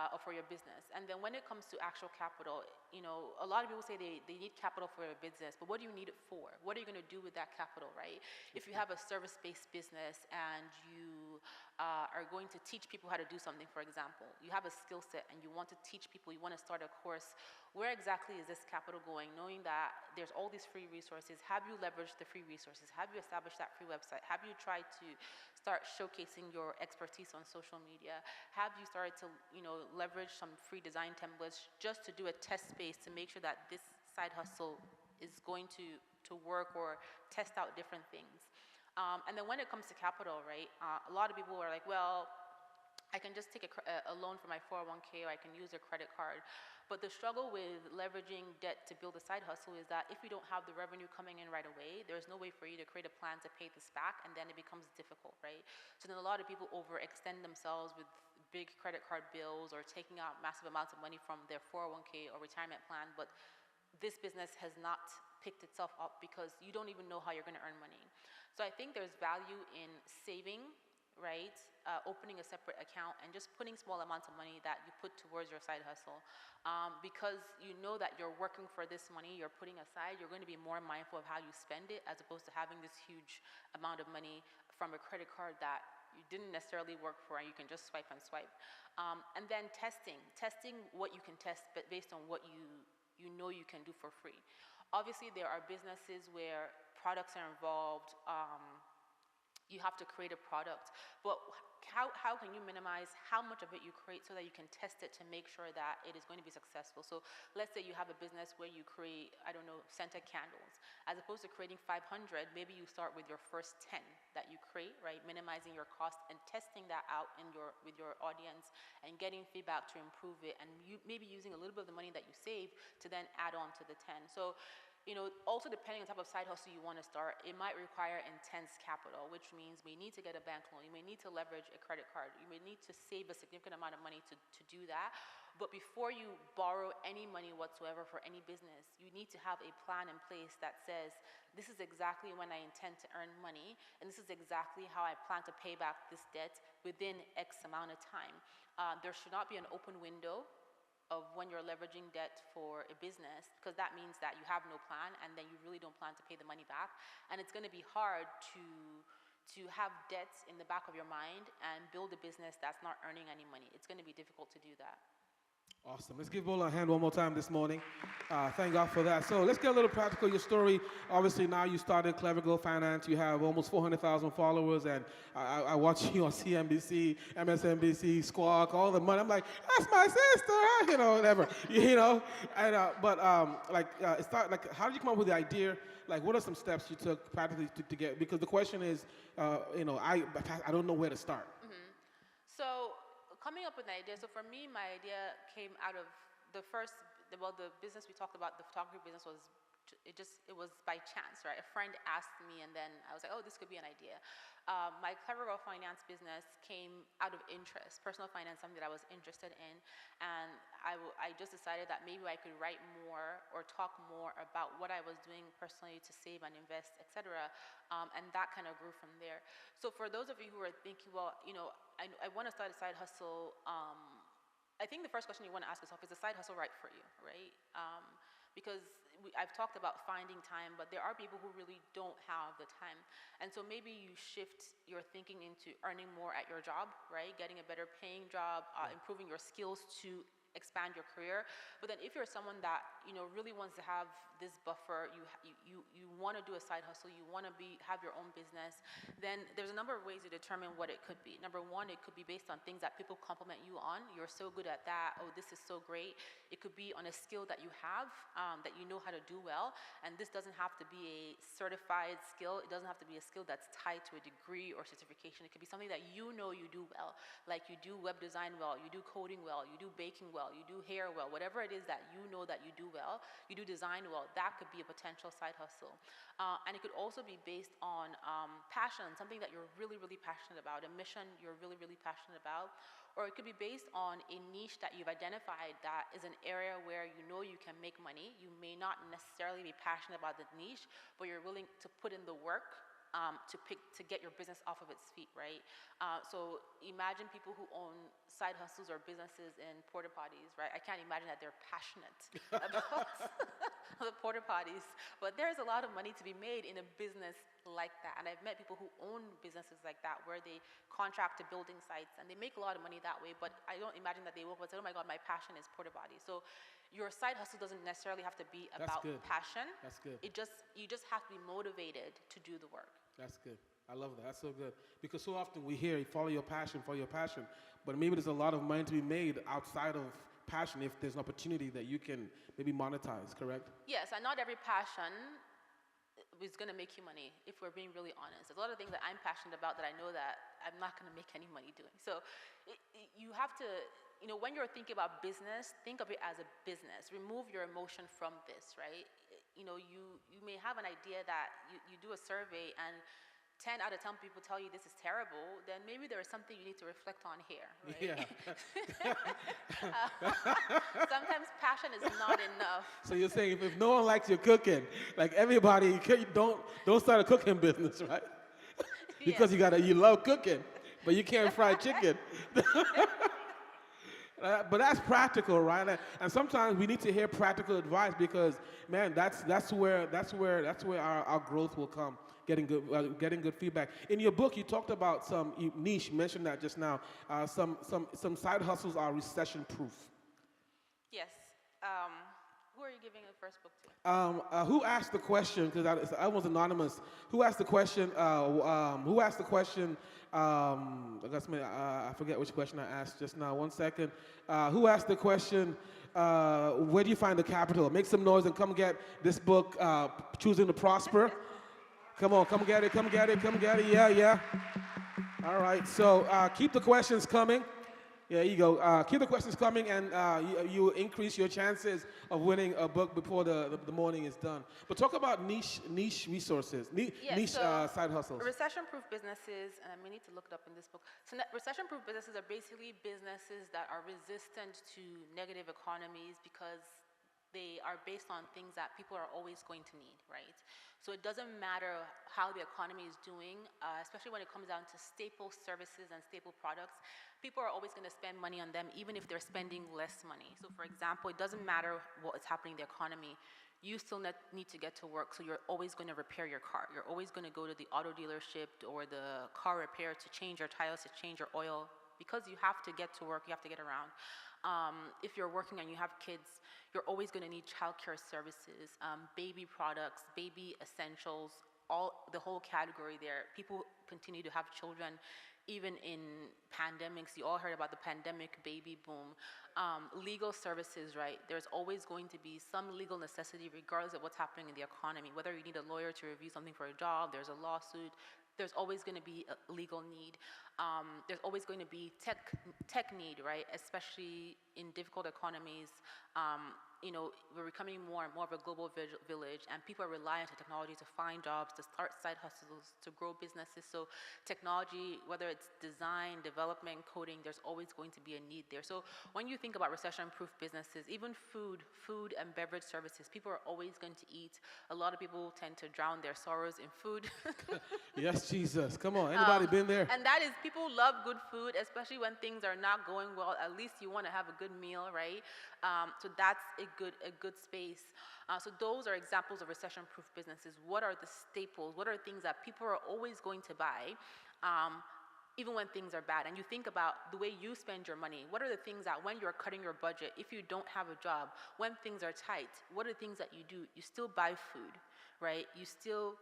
or for your business. And then when it comes to actual capital, a lot of people say they need capital for their business, but what do you need it for? What are you going to do with that capital, right? If you have a service-based business and you are are going to teach people how to do something, for example. You have a skill set and you want to teach people, you want to start a course. Where exactly is this capital going? Knowing that there's all these free resources, have you leveraged the free resources? Have you established that free website? Have you tried to start showcasing your expertise on social media? Have you started to, leverage some free design templates just to do a test space to make sure that this side hustle is going to work, or test out different things? And then when it comes to capital, right, a lot of people are like, well, I can just take a loan for my 401k, or I can use a credit card. But the struggle with leveraging debt to build a side hustle is that if you don't have the revenue coming in right away, there's no way for you to create a plan to pay this back, and then it becomes difficult, right? So then a lot of people overextend themselves with big credit card bills or taking out massive amounts of money from their 401k or retirement plan, but this business has not picked itself up because you don't even know how you're going to earn money. So I think there's value in saving, right? Opening a separate account and just putting small amounts of money that you put towards your side hustle. Because you know that you're working for this money you're putting aside, you're going to be more mindful of how you spend it, as opposed to having this huge amount of money from a credit card that you didn't necessarily work for and you can just swipe and swipe. And then testing what you can test, but based on what you know you can do for free. Obviously, there are businesses where products are involved. You have to create a product, but how can you minimize how much of it you create so that you can test it to make sure that it is going to be successful? So let's say you have a business where you create, I don't know, scented candles. As opposed to creating 500, maybe you start with your first 10 that you create, right? Minimizing your cost and testing that out with your audience and getting feedback to improve it, and maybe using a little bit of the money that you save to then add on to the 10. So, also depending on the type of side hustle you want to start, it might require intense capital, which means you may need to get a bank loan, you may need to leverage a credit card, you may need to save a significant amount of money to do that. But before you borrow any money whatsoever for any business, you need to have a plan in place that says, this is exactly when I intend to earn money, and this is exactly how I plan to pay back this debt within X amount of time. There should not be an open window of when you're leveraging debt for a business, because that means that you have no plan, and then you really don't plan to pay the money back. And it's going to be hard to have debts in the back of your mind and build a business that's not earning any money. It's going to be difficult to do that. Awesome. Let's give Bola a hand one more time this morning. Thank God for that. So let's get a little practical. Your story, obviously now you started Clever Girl Finance. You have almost 400,000 followers, and I watch you on CNBC, MSNBC, Squawk, all the money. I'm like, that's my sister, whatever, And how did you come up with the idea? Like, what are some steps you took practically to get? Because the question is, I don't know where to start. Mm-hmm. So coming up with an idea. So for me, my idea came out of the business we talked about. The photography business was, it was by chance, right? A friend asked me, and then I was like, oh, this could be an idea. My Clever Girl Finance business came out of interest, personal finance, something that I was interested in. And I just decided that maybe I could write more or talk more about what I was doing personally to save and invest, etc. And that kind of grew from there. So for those of you who are thinking, well, I want to start a side hustle, I think the first question you want to ask yourself, is a side hustle right for you, right? Because I've talked about finding time, but there are people who really don't have the time. And so maybe you shift your thinking into earning more at your job, right? Getting a better paying job, improving your skills to expand your career. But then if you're someone that really wants to have this buffer, you want to do a side hustle, you want to have your own business, then there's a number of ways to determine what it could be. Number one, it could be based on things that people compliment you on. You're so good at that. Oh, this is so great. It could be on a skill that you have, that you know how to do well. And this doesn't have to be a certified skill. It doesn't have to be a skill that's tied to a degree or certification. It could be something that you know you do well, like you do web design well, you do coding well, you do baking well, you do hair well, whatever it is that you know that you do well, you do design well, that could be a potential side hustle. And it could also be based on passion, something that you're really, really passionate about, a mission you're really, really passionate about. Or it could be based on a niche that you've identified that is an area where you know you can make money. You may not necessarily be passionate about the niche, but you're willing to put in the work to get your business off of its feet, right? So imagine people who own side hustles or businesses in porta potties, right? I can't imagine that they're passionate about the porta potties, but there's a lot of money to be made in a business like that. And I've met people who own businesses like that, where they contract to building sites and they make a lot of money that way, but I don't imagine that they woke up and say, oh my God, my passion is porta potty. So your side hustle doesn't necessarily have to be That's about good. passion. That's good. You just have to be motivated to do the work. That's good. I love that. That's so good. Because so often we hear, follow your passion, but maybe there's a lot of money to be made outside of passion if there's an opportunity that you can maybe monetize, correct? Yes, and not every passion is going to make you money, if we're being really honest. There's a lot of things that I'm passionate about that I know that I'm not going to make any money doing. So you have to, when you're thinking about business, think of it as a business. Remove your emotion from this, right? You may have an idea that you do a survey and 10 out of 10 people tell you this is terrible, then maybe there is something you need to reflect on here, right? Yeah. Sometimes passion is not enough. So you're saying if no one likes your cooking, like everybody, don't start a cooking business, right? Because you love cooking, but you can't fry chicken. But that's practical, right? And sometimes we need to hear practical advice because, man, that's where our growth will come. Getting good feedback. In your book, you talked about some niche. You mentioned that just now. Some side hustles are recession-proof. Yes. Who are you giving the first book to? Who asked the question? Because I was anonymous. Who asked the question? I forget which question I asked just now. 1 second. Who asked the question? Where do you find the capital? Make some noise and come get this book, Choosing to Prosper. Come on, come get it. Yeah. All right, so keep the questions coming. Yeah, you go. Keep the questions coming, and you increase your chances of winning a book before the morning is done. But talk about niche resources, niche side hustles. Recession-proof businesses, and I may need to look it up in this book. So recession-proof businesses are basically businesses that are resistant to negative economies because they are based on things that people are always going to need, right? So it doesn't matter how the economy is doing, especially when it comes down to staple services and staple products. People are always going to spend money on them, even if they're spending less money. So for example, it doesn't matter what is happening in the economy. You still need to get to work, so you're always going to repair your car. You're always going to go to the auto dealership or the car repair to change your tires, to change your oil. Because you have to get to work, you have to get around. If you're working and you have kids, you're always going to need childcare services, baby products, baby essentials, the whole category there. People continue to have children, even in pandemics. You all heard about the pandemic baby boom. Legal services, right? There's always going to be some legal necessity regardless of what's happening in the economy. Whether you need a lawyer to review something for a job, there's a lawsuit, there's always going to be a legal need. There's always going to be tech need, right? Especially in difficult economies. We're becoming more and more of a global village, and people are reliant on technology to find jobs, to start side hustles, to grow businesses. So technology, whether it's design, development, coding, there's always going to be a need there. So when you think about recession-proof businesses, even food and beverage services, people are always going to eat. A lot of people tend to drown their sorrows in food. Yes, Jesus. Come on. Anybody been there? And that is, people love good food, especially when things are not going well. At least you want to have a good meal, right? So that's a good space. So those are examples of recession-proof businesses. What are the staples? What are things that people are always going to buy, even when things are bad? And you think about the way you spend your money. What are the things that when you're cutting your budget, if you don't have a job, when things are tight, what are the things that you do? You still buy food, right? You still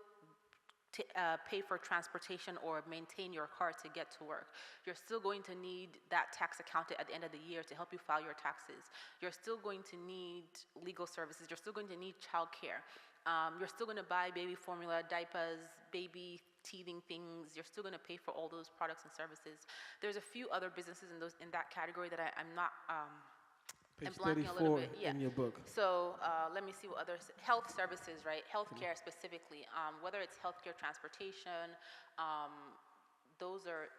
pay for transportation or maintain your car to get to work. You're still going to need that tax accountant at the end of the year to help you file your taxes. You're still going to need legal services. You're still going to need childcare. You're still going to buy baby formula, diapers, baby teething things. You're still going to pay for all those products and services. There's a few other businesses in that category that I'm not. Page I'm blanking a little bit. Yeah. in your book. So let me see what others. Health services, right? Healthcare specifically. Whether it's healthcare, transportation, those are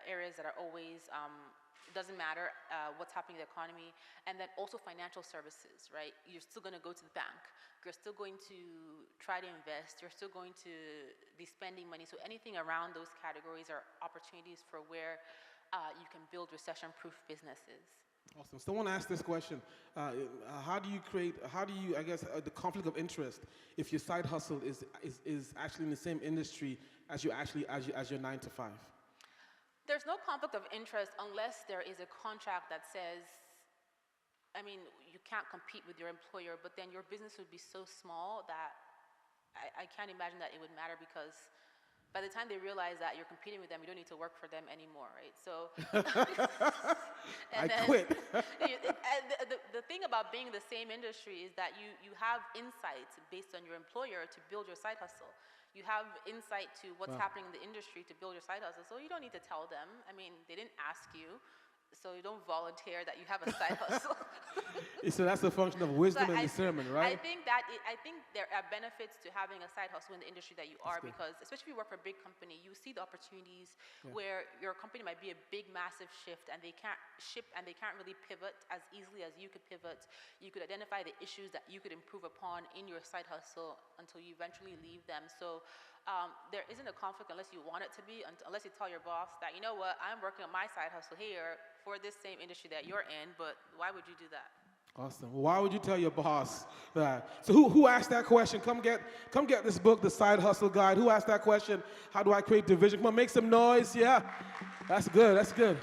areas that are always. It doesn't matter what's happening in the economy. And then also financial services, right? You're still going to go to the bank. You're still going to try to invest. You're still going to be spending money. So anything around those categories are opportunities for where you can build recession-proof businesses. Awesome. Someone asked this question: the conflict of interest if your side hustle is actually in the same industry as your 9 to 5? There's no conflict of interest unless there is a contract that says, I mean, you can't compete with your employer, but then your business would be so small that I can't imagine that it would matter, because by the time they realize that you're competing with them, you don't need to work for them anymore, right? So, Quit. And the thing about being in the same industry is that you have insights based on your employer to build your side hustle. You have insight to what's happening in the industry to build your side hustle. So you don't need to tell them. I mean, they didn't ask you. So you don't volunteer that you have a side hustle. So that's a function of wisdom and discernment, right? I think there are benefits to having a side hustle in the industry that you are, because especially if you work for a big company, you see the opportunities where your company might be a big, massive shift, and they can't really pivot as easily as you could pivot. You could identify the issues that you could improve upon in your side hustle until you eventually leave them. So there isn't a conflict unless you want it to be, unless you tell your boss that, you know what, I'm working on my side hustle here for this same industry that you're in, but why would you do that? Awesome. Why would you tell your boss that? So who asked that question? Come get this book, The Side Hustle Guide. Who asked that question? How do I create division? Come on, make some noise. Yeah, that's good. That's good.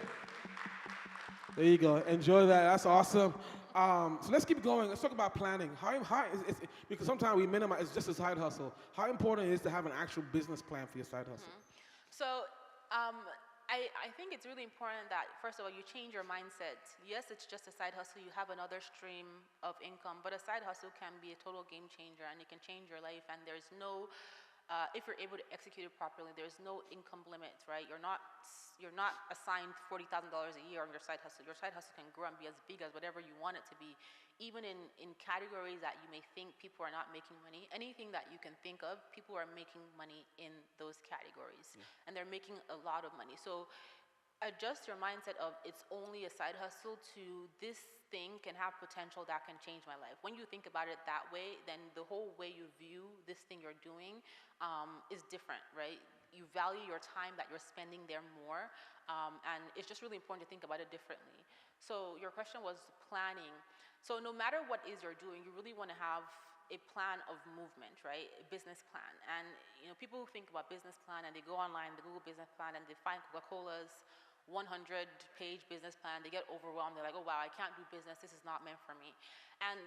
There you go. Enjoy that. That's awesome. So let's keep going. Let's talk about planning. Because sometimes we minimize, it's just a side hustle. How important it is to have an actual business plan for your side hustle? So I think it's really important that, first of all, you change your mindset. Yes, it's just a side hustle. You have another stream of income, but a side hustle can be a total game changer, and it can change your life. And there's no, if you're able to execute it properly, there's no income limit, right? You're not assigned $40,000 a year on your side hustle. Your side hustle can grow and be as big as whatever you want it to be. Even in categories that you may think people are not making money, anything that you can think of, people are making money in those categories. And they're making a lot of money. So adjust your mindset of it's only a side hustle to this thing can have potential that can change my life. When you think about it that way, then the whole way you view this thing you're doing is different, right? You value your time that you're spending there more, and it's just really important to think about it differently. So your question was planning. So no matter what is you're doing, you really want to have a plan of movement, right? A business plan. And people who think about business plan and they go online, they Google business plan, and they find Coca-Cola's 100-page business plan, they get overwhelmed. They're like, oh wow, I can't do business. This is not meant for me. And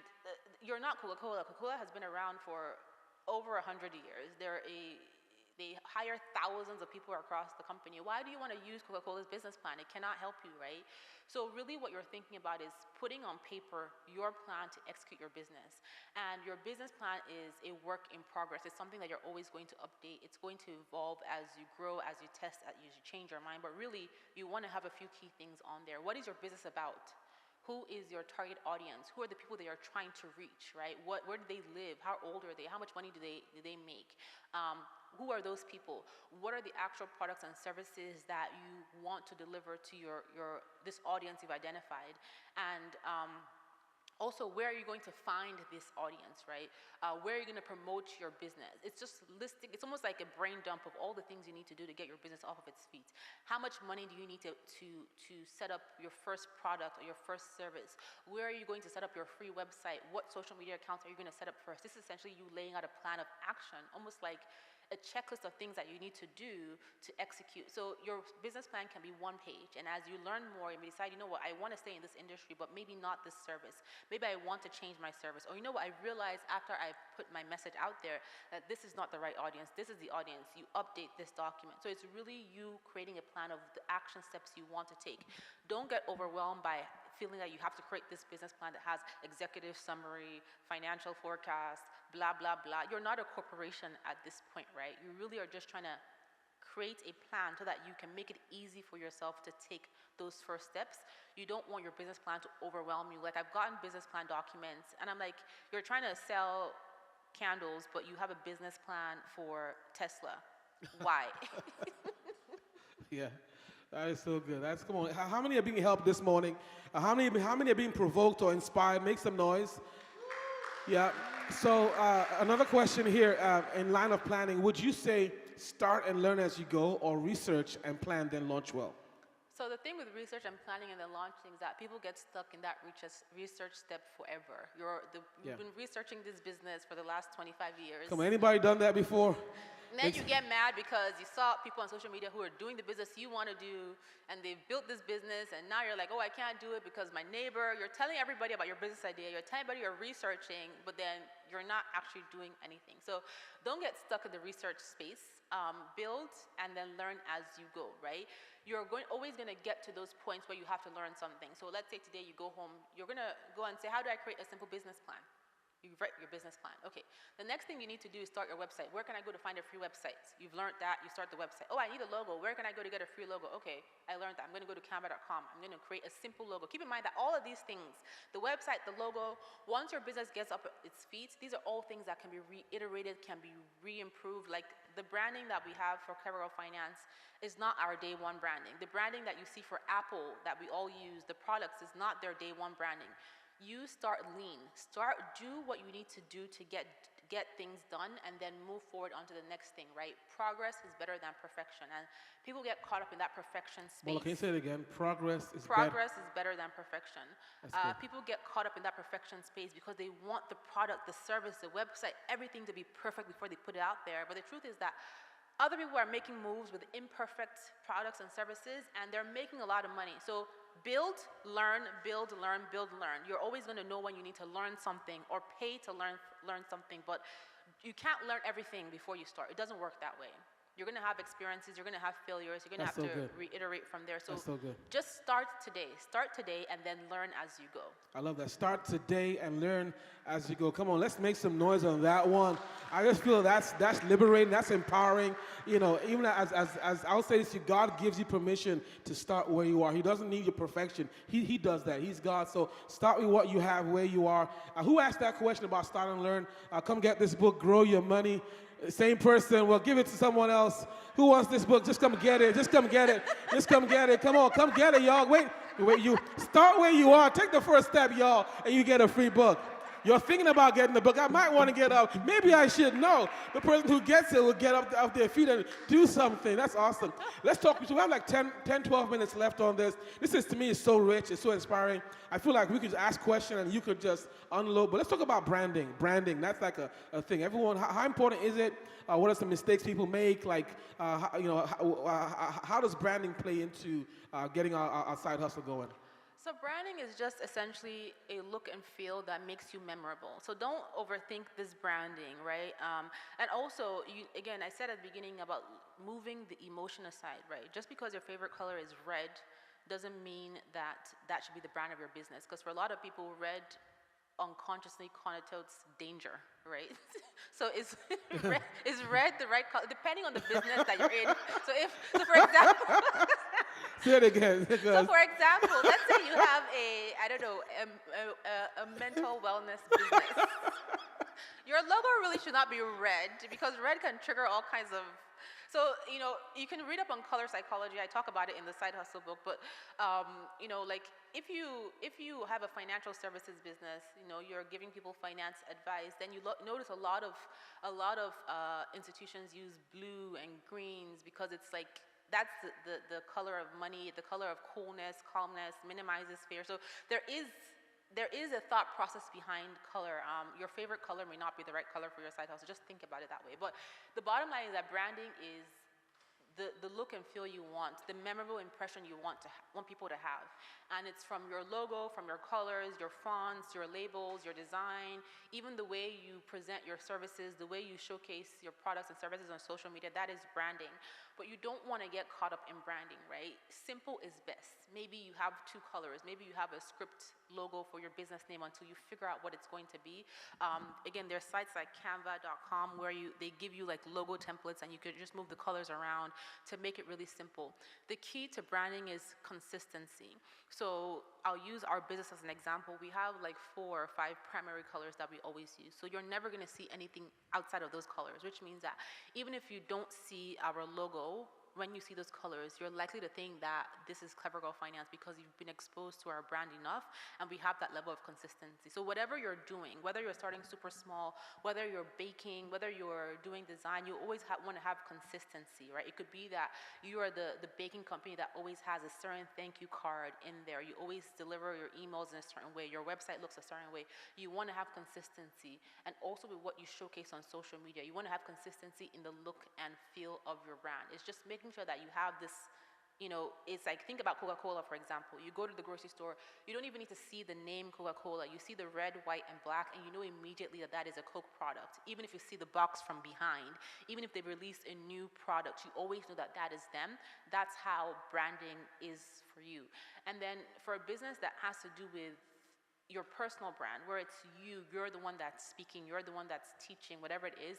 you're not Coca-Cola. Coca-Cola has been around for over 100 years. They hire thousands of people across the company. Why do you want to use Coca-Cola's business plan? It cannot help you, right? So really what you're thinking about is putting on paper your plan to execute your business. And your business plan is a work in progress. It's something that you're always going to update. It's going to evolve as you grow, as you test, as you change your mind. But really, you want to have a few key things on there. What is your business about? Who is your target audience? Who are the people that you're trying to reach, right? Where do they live? How old are they? How much money do they make? Who are those people? What are the actual products and services that you want to deliver to this audience you've identified? And also, where are you going to find this audience, right? Where are you going to promote your business? It's just listing. It's almost like a brain dump of all the things you need to do to get your business off of its feet. How much money do you need to set up your first product or your first service? Where are you going to set up your free website? What social media accounts are you going to set up first? This is essentially you laying out a plan of action, almost like a checklist of things that you need to do to execute. So your business plan can be one page, and as you learn more, you may decide, you know what, I want to stay in this industry, but maybe not this service. Maybe I want to change my service. Or you know what, I realized after I put my message out there that this is not the right audience. This is the audience. You update this document. So it's really you creating a plan of the action steps you want to take. Don't get overwhelmed by feeling that you have to create this business plan that has executive summary, financial forecast, blah, blah, blah. You're not a corporation at this point, right? You really are just trying to create a plan so that you can make it easy for yourself to take those first steps. You don't want your business plan to overwhelm you. Like, I've gotten business plan documents, and I'm like, you're trying to sell candles, but you have a business plan for Tesla. Why? Yeah. That is so good. Come on. How many are being helped this morning? How many are being provoked or inspired? Make some noise. Yeah. So another question here in line of planning. Would you say start and learn as you go, or research and plan then launch well? So the thing with research and planning and then launching is that people get stuck in that research step forever. You've been researching this business for the last 25 years. Come on, anybody done that before? And then you get mad because you saw people on social media who are doing the business you want to do, and they've built this business, and now you're like, oh, I can't do it because my neighbor, you're telling everybody about your business idea, you're telling everybody you're researching, but then you're not actually doing anything. So don't get stuck in the research space. Build and then learn as you go, right? You're always going to get to those points where you have to learn something. So let's say today you go home, you're going to go and say, how do I create a simple business plan? You write your business plan. Okay. The next thing you need to do is start your website. Where can I go to find a free website? You've learned that. You start the website. Oh, I need a logo. Where can I go to get a free logo? Okay, I learned that. I'm going to go to canva.com. I'm going to create a simple logo. Keep in mind that all of these things, the website, the logo, once your business gets up its feet, these are all things that can be reiterated, can be re-improved. Like the branding that we have for Clever Finance is not our day one branding. The branding that you see for Apple that we all use, the products, is not their day one branding. You start lean. Do what you need to do to get things done, and then move forward onto the next thing, right? Progress is better than perfection, and people get caught up in that perfection space. Well, can you say it again? Progress is better than perfection. Good. People get caught up in that perfection space because they want the product, the service, the website, everything to be perfect before they put it out there. But the truth is that other people are making moves with imperfect products and services, and they're making a lot of money. So build, learn, build, learn, build, learn. You're always going to know when you need to learn something or pay to learn something, but you can't learn everything before you start. It doesn't work that way. You're going to have experiences, you're going to have failures, you're going to have to reiterate from there. So just start today and then learn as you go. I love that. Start today and learn as you go. Come on, let's make some noise on that one. I just feel that's liberating, that's empowering. You know, even as I'll say this, God gives you permission to start where you are. He doesn't need your perfection. He does that. He's God. So start with what you have, where you are. Who asked that question about start and learn? Come get this book, Grow Your Money. Same person, well, give it to someone else. Who wants this book? Just come get it. Just come get it. Just come get it. Come on, come get it, y'all. Wait, you start where you are. Take the first step, y'all, and you get a free book. You're thinking about getting the book. I might want to get up. Maybe I should. No. The person who gets it will get up off their feet and do something. That's awesome. Let's talk. So we have like 10, 12 minutes left on this. This is, to me, is so rich. It's so inspiring. I feel like we could ask questions and you could just unload. But let's talk about branding. Branding, that's like a thing. Everyone, how important is it? What are some mistakes people make? Like, how does branding play into getting our side hustle going? So branding is just essentially a look and feel that makes you memorable. So don't overthink this branding, right? And also, again, I said at the beginning about moving the emotion aside, right? Just because your favorite color is red doesn't mean that that should be the brand of your business. Because for a lot of people, red unconsciously connotes danger, right? So is red the right color? Depending on the business that you're in. So for example... Say it again. So for example, let's say you have a mental wellness business. Your logo really should not be red because red can trigger all kinds of... So, you can read up on color psychology. I talk about it in the Side Hustle book, but, like if you have a financial services business, you're giving people finance advice, then you notice a lot of institutions use blue and greens because it's like, that's the color of money, the color of coolness, calmness, minimizes fear. So there is a thought process behind color. Your favorite color may not be the right color for your side hustle. Just think about it that way. But the bottom line is that branding is the look and feel you want, the memorable impression you want people to have. And it's from your logo, from your colors, your fonts, your labels, your design, even the way you present your services, the way you showcase your products and services on social media, that is branding. But you don't want to get caught up in branding, right? Simple is best. Maybe you have two colors. Maybe you have a script logo for your business name until you figure out what it's going to be. Again, there's sites like canva.com where they give you like logo templates and you could just move the colors around to make it really simple. The key to branding is consistency. So I'll use our business as an example. We have like 4 or 5 primary colors that we always use. So you're never going to see anything outside of those colors, which means that even if you don't see our logo when you see those colors, you're likely to think that this is Clever Girl Finance because you've been exposed to our brand enough and we have that level of consistency. So whatever you're doing, whether you're starting super small, whether you're baking, whether you're doing design, you always want to have consistency, right? It could be that you are the baking company that always has a certain thank you card in there. You always deliver your emails in a certain way. Your website looks a certain way. You want to have consistency. And also with what you showcase on social media, you want to have consistency in the look and feel of your brand. It's just making sure that you have this, it's like, think about Coca-Cola, for example. You go to the grocery store, you don't even need to see the name Coca-Cola. You see the red, white, and black, and you know immediately that that is a Coke product. Even if you see the box from behind, even if they release a new product, you always know that that is them. That's how branding is for you. And then for a business that has to do with your personal brand, where it's you're the one that's speaking, you're the one that's teaching, whatever it is,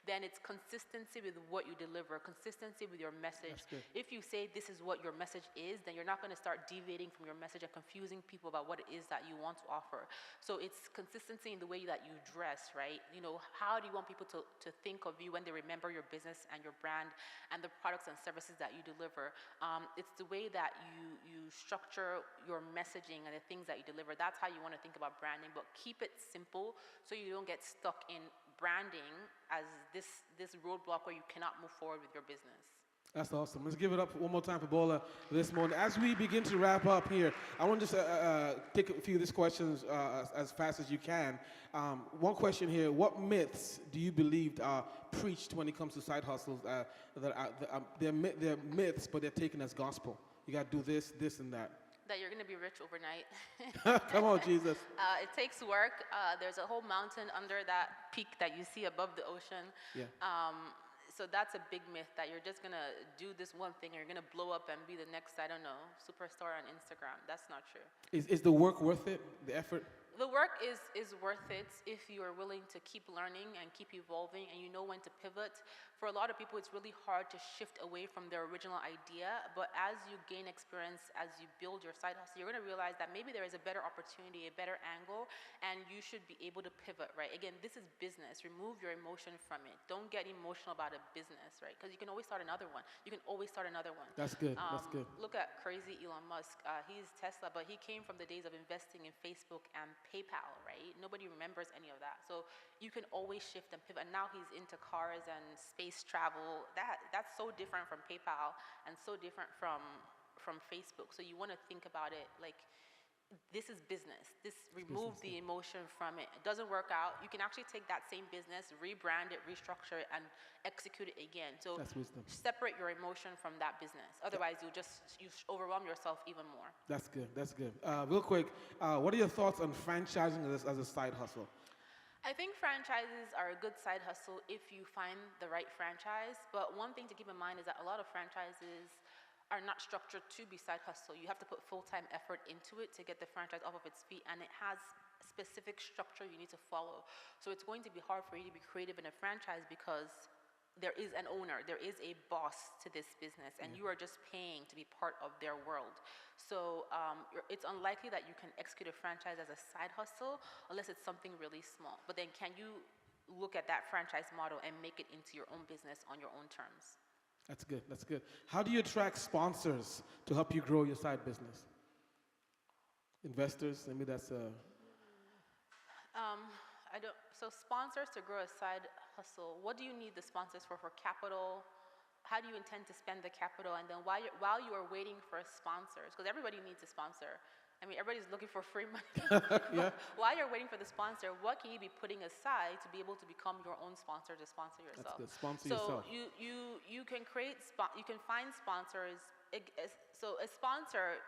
then it's consistency with what you deliver, consistency with your message. If you say this is what your message is, then you're not going to start deviating from your message and confusing people about what it is that you want to offer. So it's consistency in the way that you dress, right? How do you want people to think of you when they remember your business and your brand and the products and services that you deliver? It's the way that you structure your messaging and the things that you deliver. That's how you want to think about branding, but keep it simple so you don't get stuck in branding as this roadblock where you cannot move forward with your business. That's awesome. Let's give it up one more time for Bola this morning. As we begin to wrap up here, I want to just take a few of these questions as fast as you can. One question here: what myths do you believe are preached when it comes to side hustles? They're myths, but they're taken as gospel. You got to do this, this, and that. That you're going to be rich overnight. Come on, Jesus. It takes work. There's a whole mountain under that peak that you see above the ocean. Yeah. So that's a big myth that you're just going to do this one thing and you're going to blow up and be the next, I don't know, superstar on Instagram. That's not true. Is the work worth it, the effort? The work is worth it if you are willing to keep learning and keep evolving and you know when to pivot. For a lot of people, it's really hard to shift away from their original idea, but as you gain experience, as you build your side hustle, you're going to realize that maybe there is a better opportunity, a better angle, and you should be able to pivot, right? Again, this is business. Remove your emotion from it. Don't get emotional about a business, right? Because you can always start another one. You can always start another one. That's good. That's good. Look at crazy Elon Musk. He's Tesla, but he came from the days of investing in Facebook and PayPal, right? Nobody remembers any of that. So you can always shift and pivot. And now he's into cars and space travel. That's so different from PayPal and so different from Facebook. So you want to think about it like this is business. Remove the emotion from it. It doesn't work out. You can actually take that same business, rebrand it, restructure it, and execute it again. So that's wisdom. Separate your emotion from that business. Otherwise, you overwhelm yourself even more. That's good. That's good. Real quick, what are your thoughts on franchising as a side hustle? I think franchises are a good side hustle if you find the right franchise. But one thing to keep in mind is that a lot of franchises are not structured to be side hustle. You have to put full-time effort into it to get the franchise off of its feet, and it has specific structure you need to follow. So it's going to be hard for you to be creative in a franchise because there is an owner, there is a boss to this business, and you are just paying to be part of their world. So it's unlikely that you can execute a franchise as a side hustle unless it's something really small. But then can you look at that franchise model and make it into your own business on your own terms? That's good. That's good. How do you attract sponsors to help you grow your side business? Investors? Maybe that's a... So sponsors to grow a side hustle, what do you need the sponsors for capital? How do you intend to spend the capital? And then while you are waiting for sponsors, because everybody needs a sponsor. I mean, everybody's looking for free money. Yeah. While you're waiting for the sponsor, what can you be putting aside to be able to become your own sponsor to sponsor yourself? That's good. Sponsor So yourself. you can you can find sponsors. So a sponsor,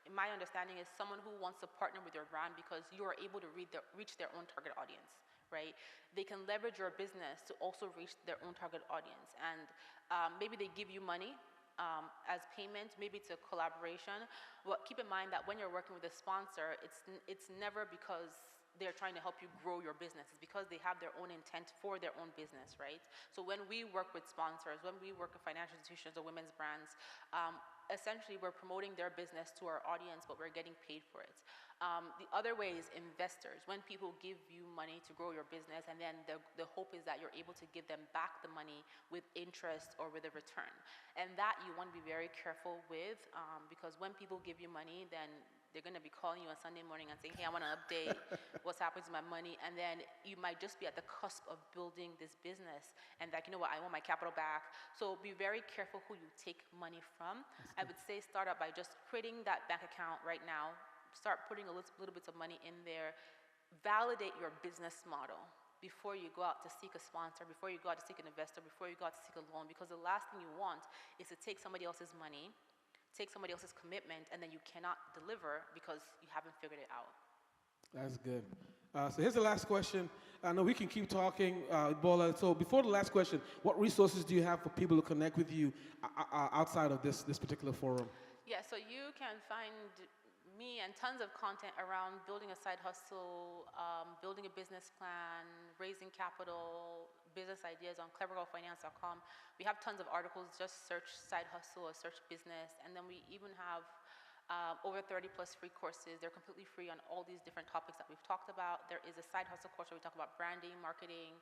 in my understanding, is someone who wants to partner with your brand because you are able to reach their own target audience, right? They can leverage your business to also reach their own target audience. And maybe they give you money as payment, maybe it's a collaboration. But keep in mind that when you're working with a sponsor, it's never because they're trying to help you grow your business. It's because they have their own intent for their own business, right? So when we work with sponsors, when we work with financial institutions or women's brands, essentially we're promoting their business to our audience, but we're getting paid for it. The other way is investors. When people give you money to grow your business, and then the hope is that you're able to give them back the money with interest or with a return. And that you want to be very careful with, because when people give you money, then they're going to be calling you on Sunday morning and saying, hey, I want to update what's happening to my money. And then you might just be at the cusp of building this business and like, you know what, I want my capital back. So be very careful who you take money from. I would say start out by just creating that bank account right now. Start putting a little bits of money in there. Validate your business model before you go out to seek a sponsor, before you go out to seek an investor, before you go out to seek a loan, because the last thing you want is to take somebody else's money, take somebody else's commitment, and then you cannot deliver because you haven't figured it out. That's good. So here's the last question. I know we can keep talking, Bola. So before the last question, what resources do you have for people to connect with you outside of this particular forum? Yeah, so you can find me and tons of content around building a side hustle, building a business plan, raising capital, business ideas on clevergirlfinance.com. We have tons of articles. Just search side hustle or search business. And then we even have over 30 plus free courses. They're completely free on all these different topics that we've talked about. There is a side hustle course where we talk about branding, marketing,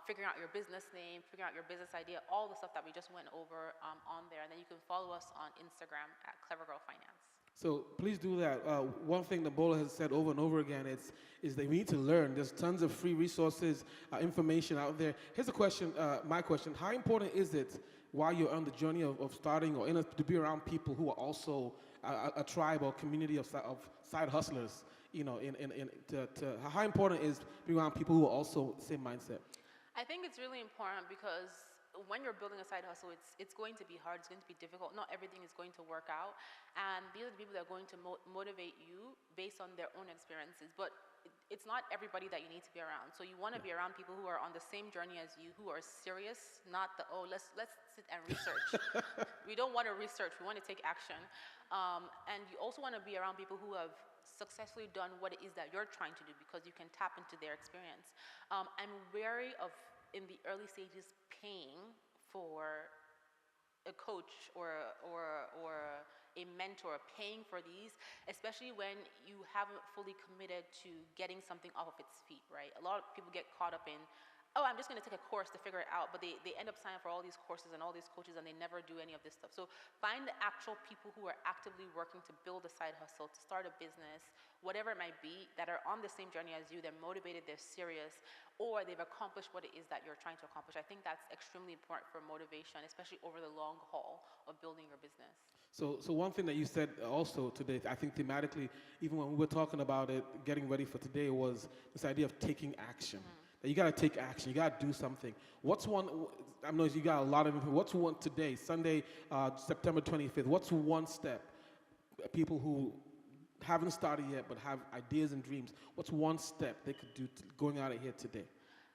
figuring out your business name, figuring out your business idea, all the stuff that we just went over on there. And then you can follow us on Instagram at clevergirlfinance. So please do that. One thing that Bola has said over and over again is that we need to learn. There's tons of free resources, information out there. Here's a question, my question. How important is it while you're on the journey of starting or to be around people who are also a tribe or community of side hustlers? You know, how important is being around people who are also the same mindset? I think it's really important because when you're building a side hustle, it's going to be hard, it's going to be difficult. Not everything is going to work out. And these are the people that are going to motivate you based on their own experiences. But it's not everybody that you need to be around. So you want to be around people who are on the same journey as you, who are serious, not the, oh, let's sit and research. We don't want to research, we want to take action. And you also want to be around people who have successfully done what it is that you're trying to do, because you can tap into their experience. I'm wary of, in the early stages, paying for a coach or a mentor, paying for these, especially when you haven't fully committed to getting something off of its feet, right? A lot of people get caught up in, oh, I'm just going to take a course to figure it out, but they end up signing for all these courses and all these coaches, and they never do any of this stuff. So find the actual people who are actively working to build a side hustle, to start a business, whatever it might be, that are on the same journey as you. They're motivated, they're serious, or they've accomplished what it is that you're trying to accomplish. I think that's extremely important for motivation, especially over the long haul of building your business. So one thing that you said also today, I think thematically, even when we were talking about it, getting ready for today, was this idea of taking action. Mm-hmm. That you got to take action. You got to do something. What's one? I know you got a lot of. What's one today? Sunday, September 25th. What's one step? People who haven't started yet but have ideas and dreams. What's one step they could do going out of here today?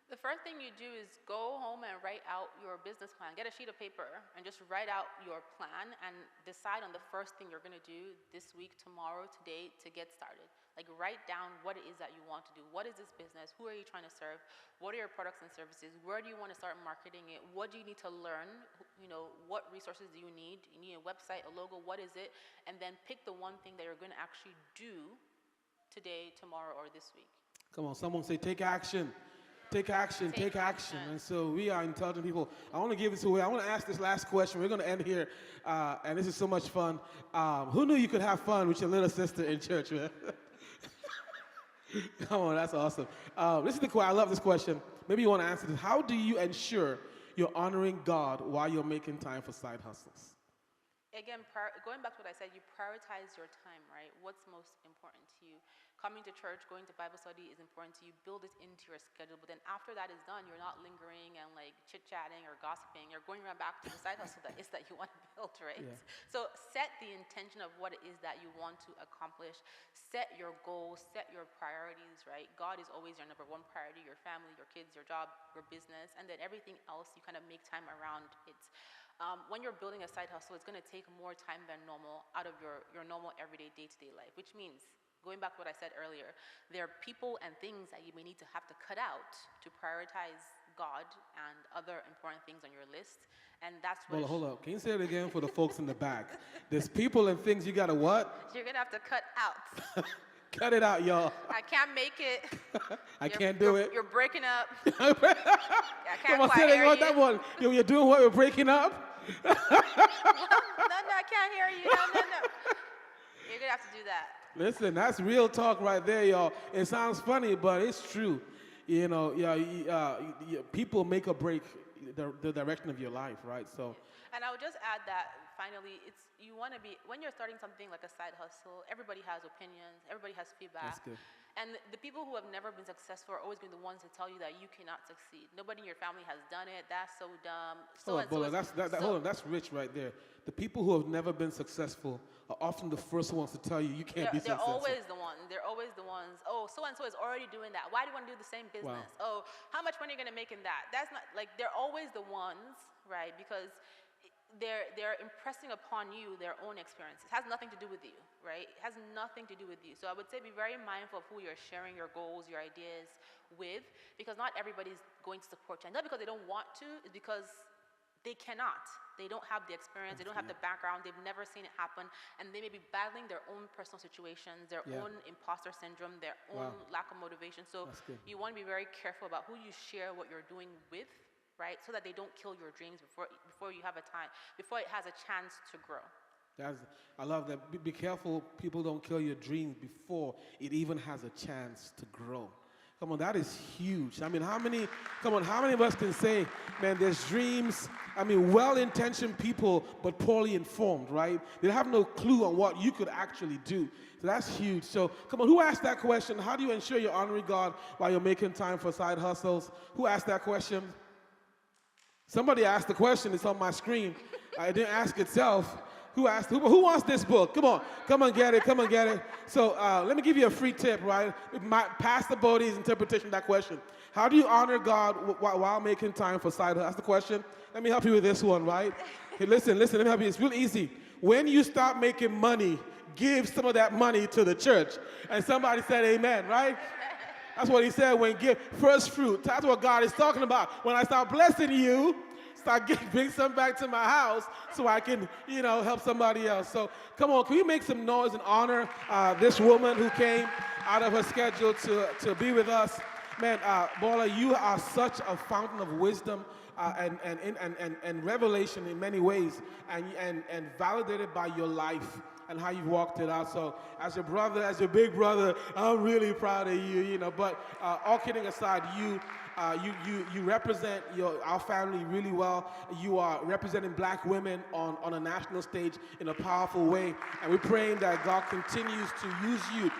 The first thing you do is go home and write out your business plan. Get a sheet of paper and just write out your plan and decide on the first thing you're going to do this week, tomorrow, today to get started. Like, write down what it is that you want to do. What is this business? Who are you trying to serve? What are your products and services? Where do you want to start marketing it? What do you need to learn? You know, what resources do you need? You need a website, a logo, what is it? And then pick the one thing that you're going to actually do today, tomorrow, or this week. Come on, someone say, take action. Take action, take action. And so we are intelligent people. I want to give this away. I want to ask this last question. We're going to end here, and this is so much fun. Who knew you could have fun with your little sister in church, man? Come on, that's awesome. This is the question. I love this question. Maybe you want to answer this. How do you ensure you're honoring God while you're making time for side hustles? Again, going back to what I said, you prioritize your time, right? What's most important to you? Coming to church, going to Bible study is important to you. Build it into your schedule. But then after that is done, you're not lingering and like chit-chatting or gossiping. You're going right back to the side hustle that is that you want to build, right? Yeah. So set the intention of what it is that you want to accomplish. Set your goals, set your priorities, right? God is always your number one priority, your family, your kids, your job, your business. And then everything else, you kind of make time around it. When you're building a side hustle, it's going to take more time than normal out of your normal everyday day-to-day life, which means, going back to what I said earlier, there are people and things that you may need to have to cut out to prioritize God and other important things on your list. And that's what Hold up. Can you say it again for the folks in the back? There's people and things you gotta what? you're gonna have to cut out. Cut it out, y'all. I can't make it. I can't do it. You're breaking up. Come I can't on, quite say it hear again. you. That one. You're doing what? We're breaking up? No, I can't hear you. No. You're gonna have to do that. Listen, that's real talk right there, y'all. It sounds funny, but it's true. You know, people make or break the direction of your life, right? So, And I would just add that finally, you want to be, when you're starting something like a side hustle, everybody has opinions, everybody has feedback. That's good. And the people who have never been successful are always going to be the ones to tell you that you cannot succeed. Nobody in your family has done it. That's so dumb. hold on, that's rich right there. The people who have never been successful are often the first ones to tell you you can't be They're successful. always the ones. They're always the ones. Oh, so-and-so is already doing that. Why do you want to do the same business? Wow. Oh, how much money are you going to make in that? That's not, like, they're always the ones, right? Because they're impressing upon you their own experiences. It has nothing to do with you, right? It has nothing to do with you. So I would say be very mindful of who you're sharing your goals, your ideas with, because not everybody's going to support you. And not because they don't want to, it's because they cannot. They don't have the experience, they don't have the background, they've never seen it happen, and they may be battling their own personal situations, their own imposter syndrome, their own lack of motivation. So you want to be very careful about who you share what you're doing with, right? So that they don't kill your dreams before you have before it has a chance to grow. I love that. Be careful people don't kill your dreams before it even has a chance to grow. Come on, that is huge. I mean, how many of us can say, man, there's dreams, well-intentioned people, but poorly informed, right? They have no clue on what you could actually do. So that's huge. So, come on, who asked that question? How do you ensure you're honoring God while you're making time for side hustles? Who asked that question? Somebody asked the question. It's on my screen. I didn't ask itself. Who wants this book? Come on, get it. So let me give you a free tip, right? Pastor Bodie's interpretation of that question. How do you honor God while making time for side hustle? That's the question. Let me help you with this one, right? Hey, listen, let me help you. It's real easy. When you start making money, give some of that money to the church. And somebody said amen, right? That's what he said when give first fruit. That's what God is talking about. When I start blessing you, bring some back to my house so I can, help somebody else. So come on, can we make some noise and honor this woman who came out of her schedule to be with us? Man, Bola, you are such a fountain of wisdom and revelation in many ways, and validated by your life and how you've walked it out. So as your brother, as your big brother, I'm really proud of you, But all kidding aside, you represent our family really well. You are representing black women on a national stage in a powerful way. And we're praying that God continues to use you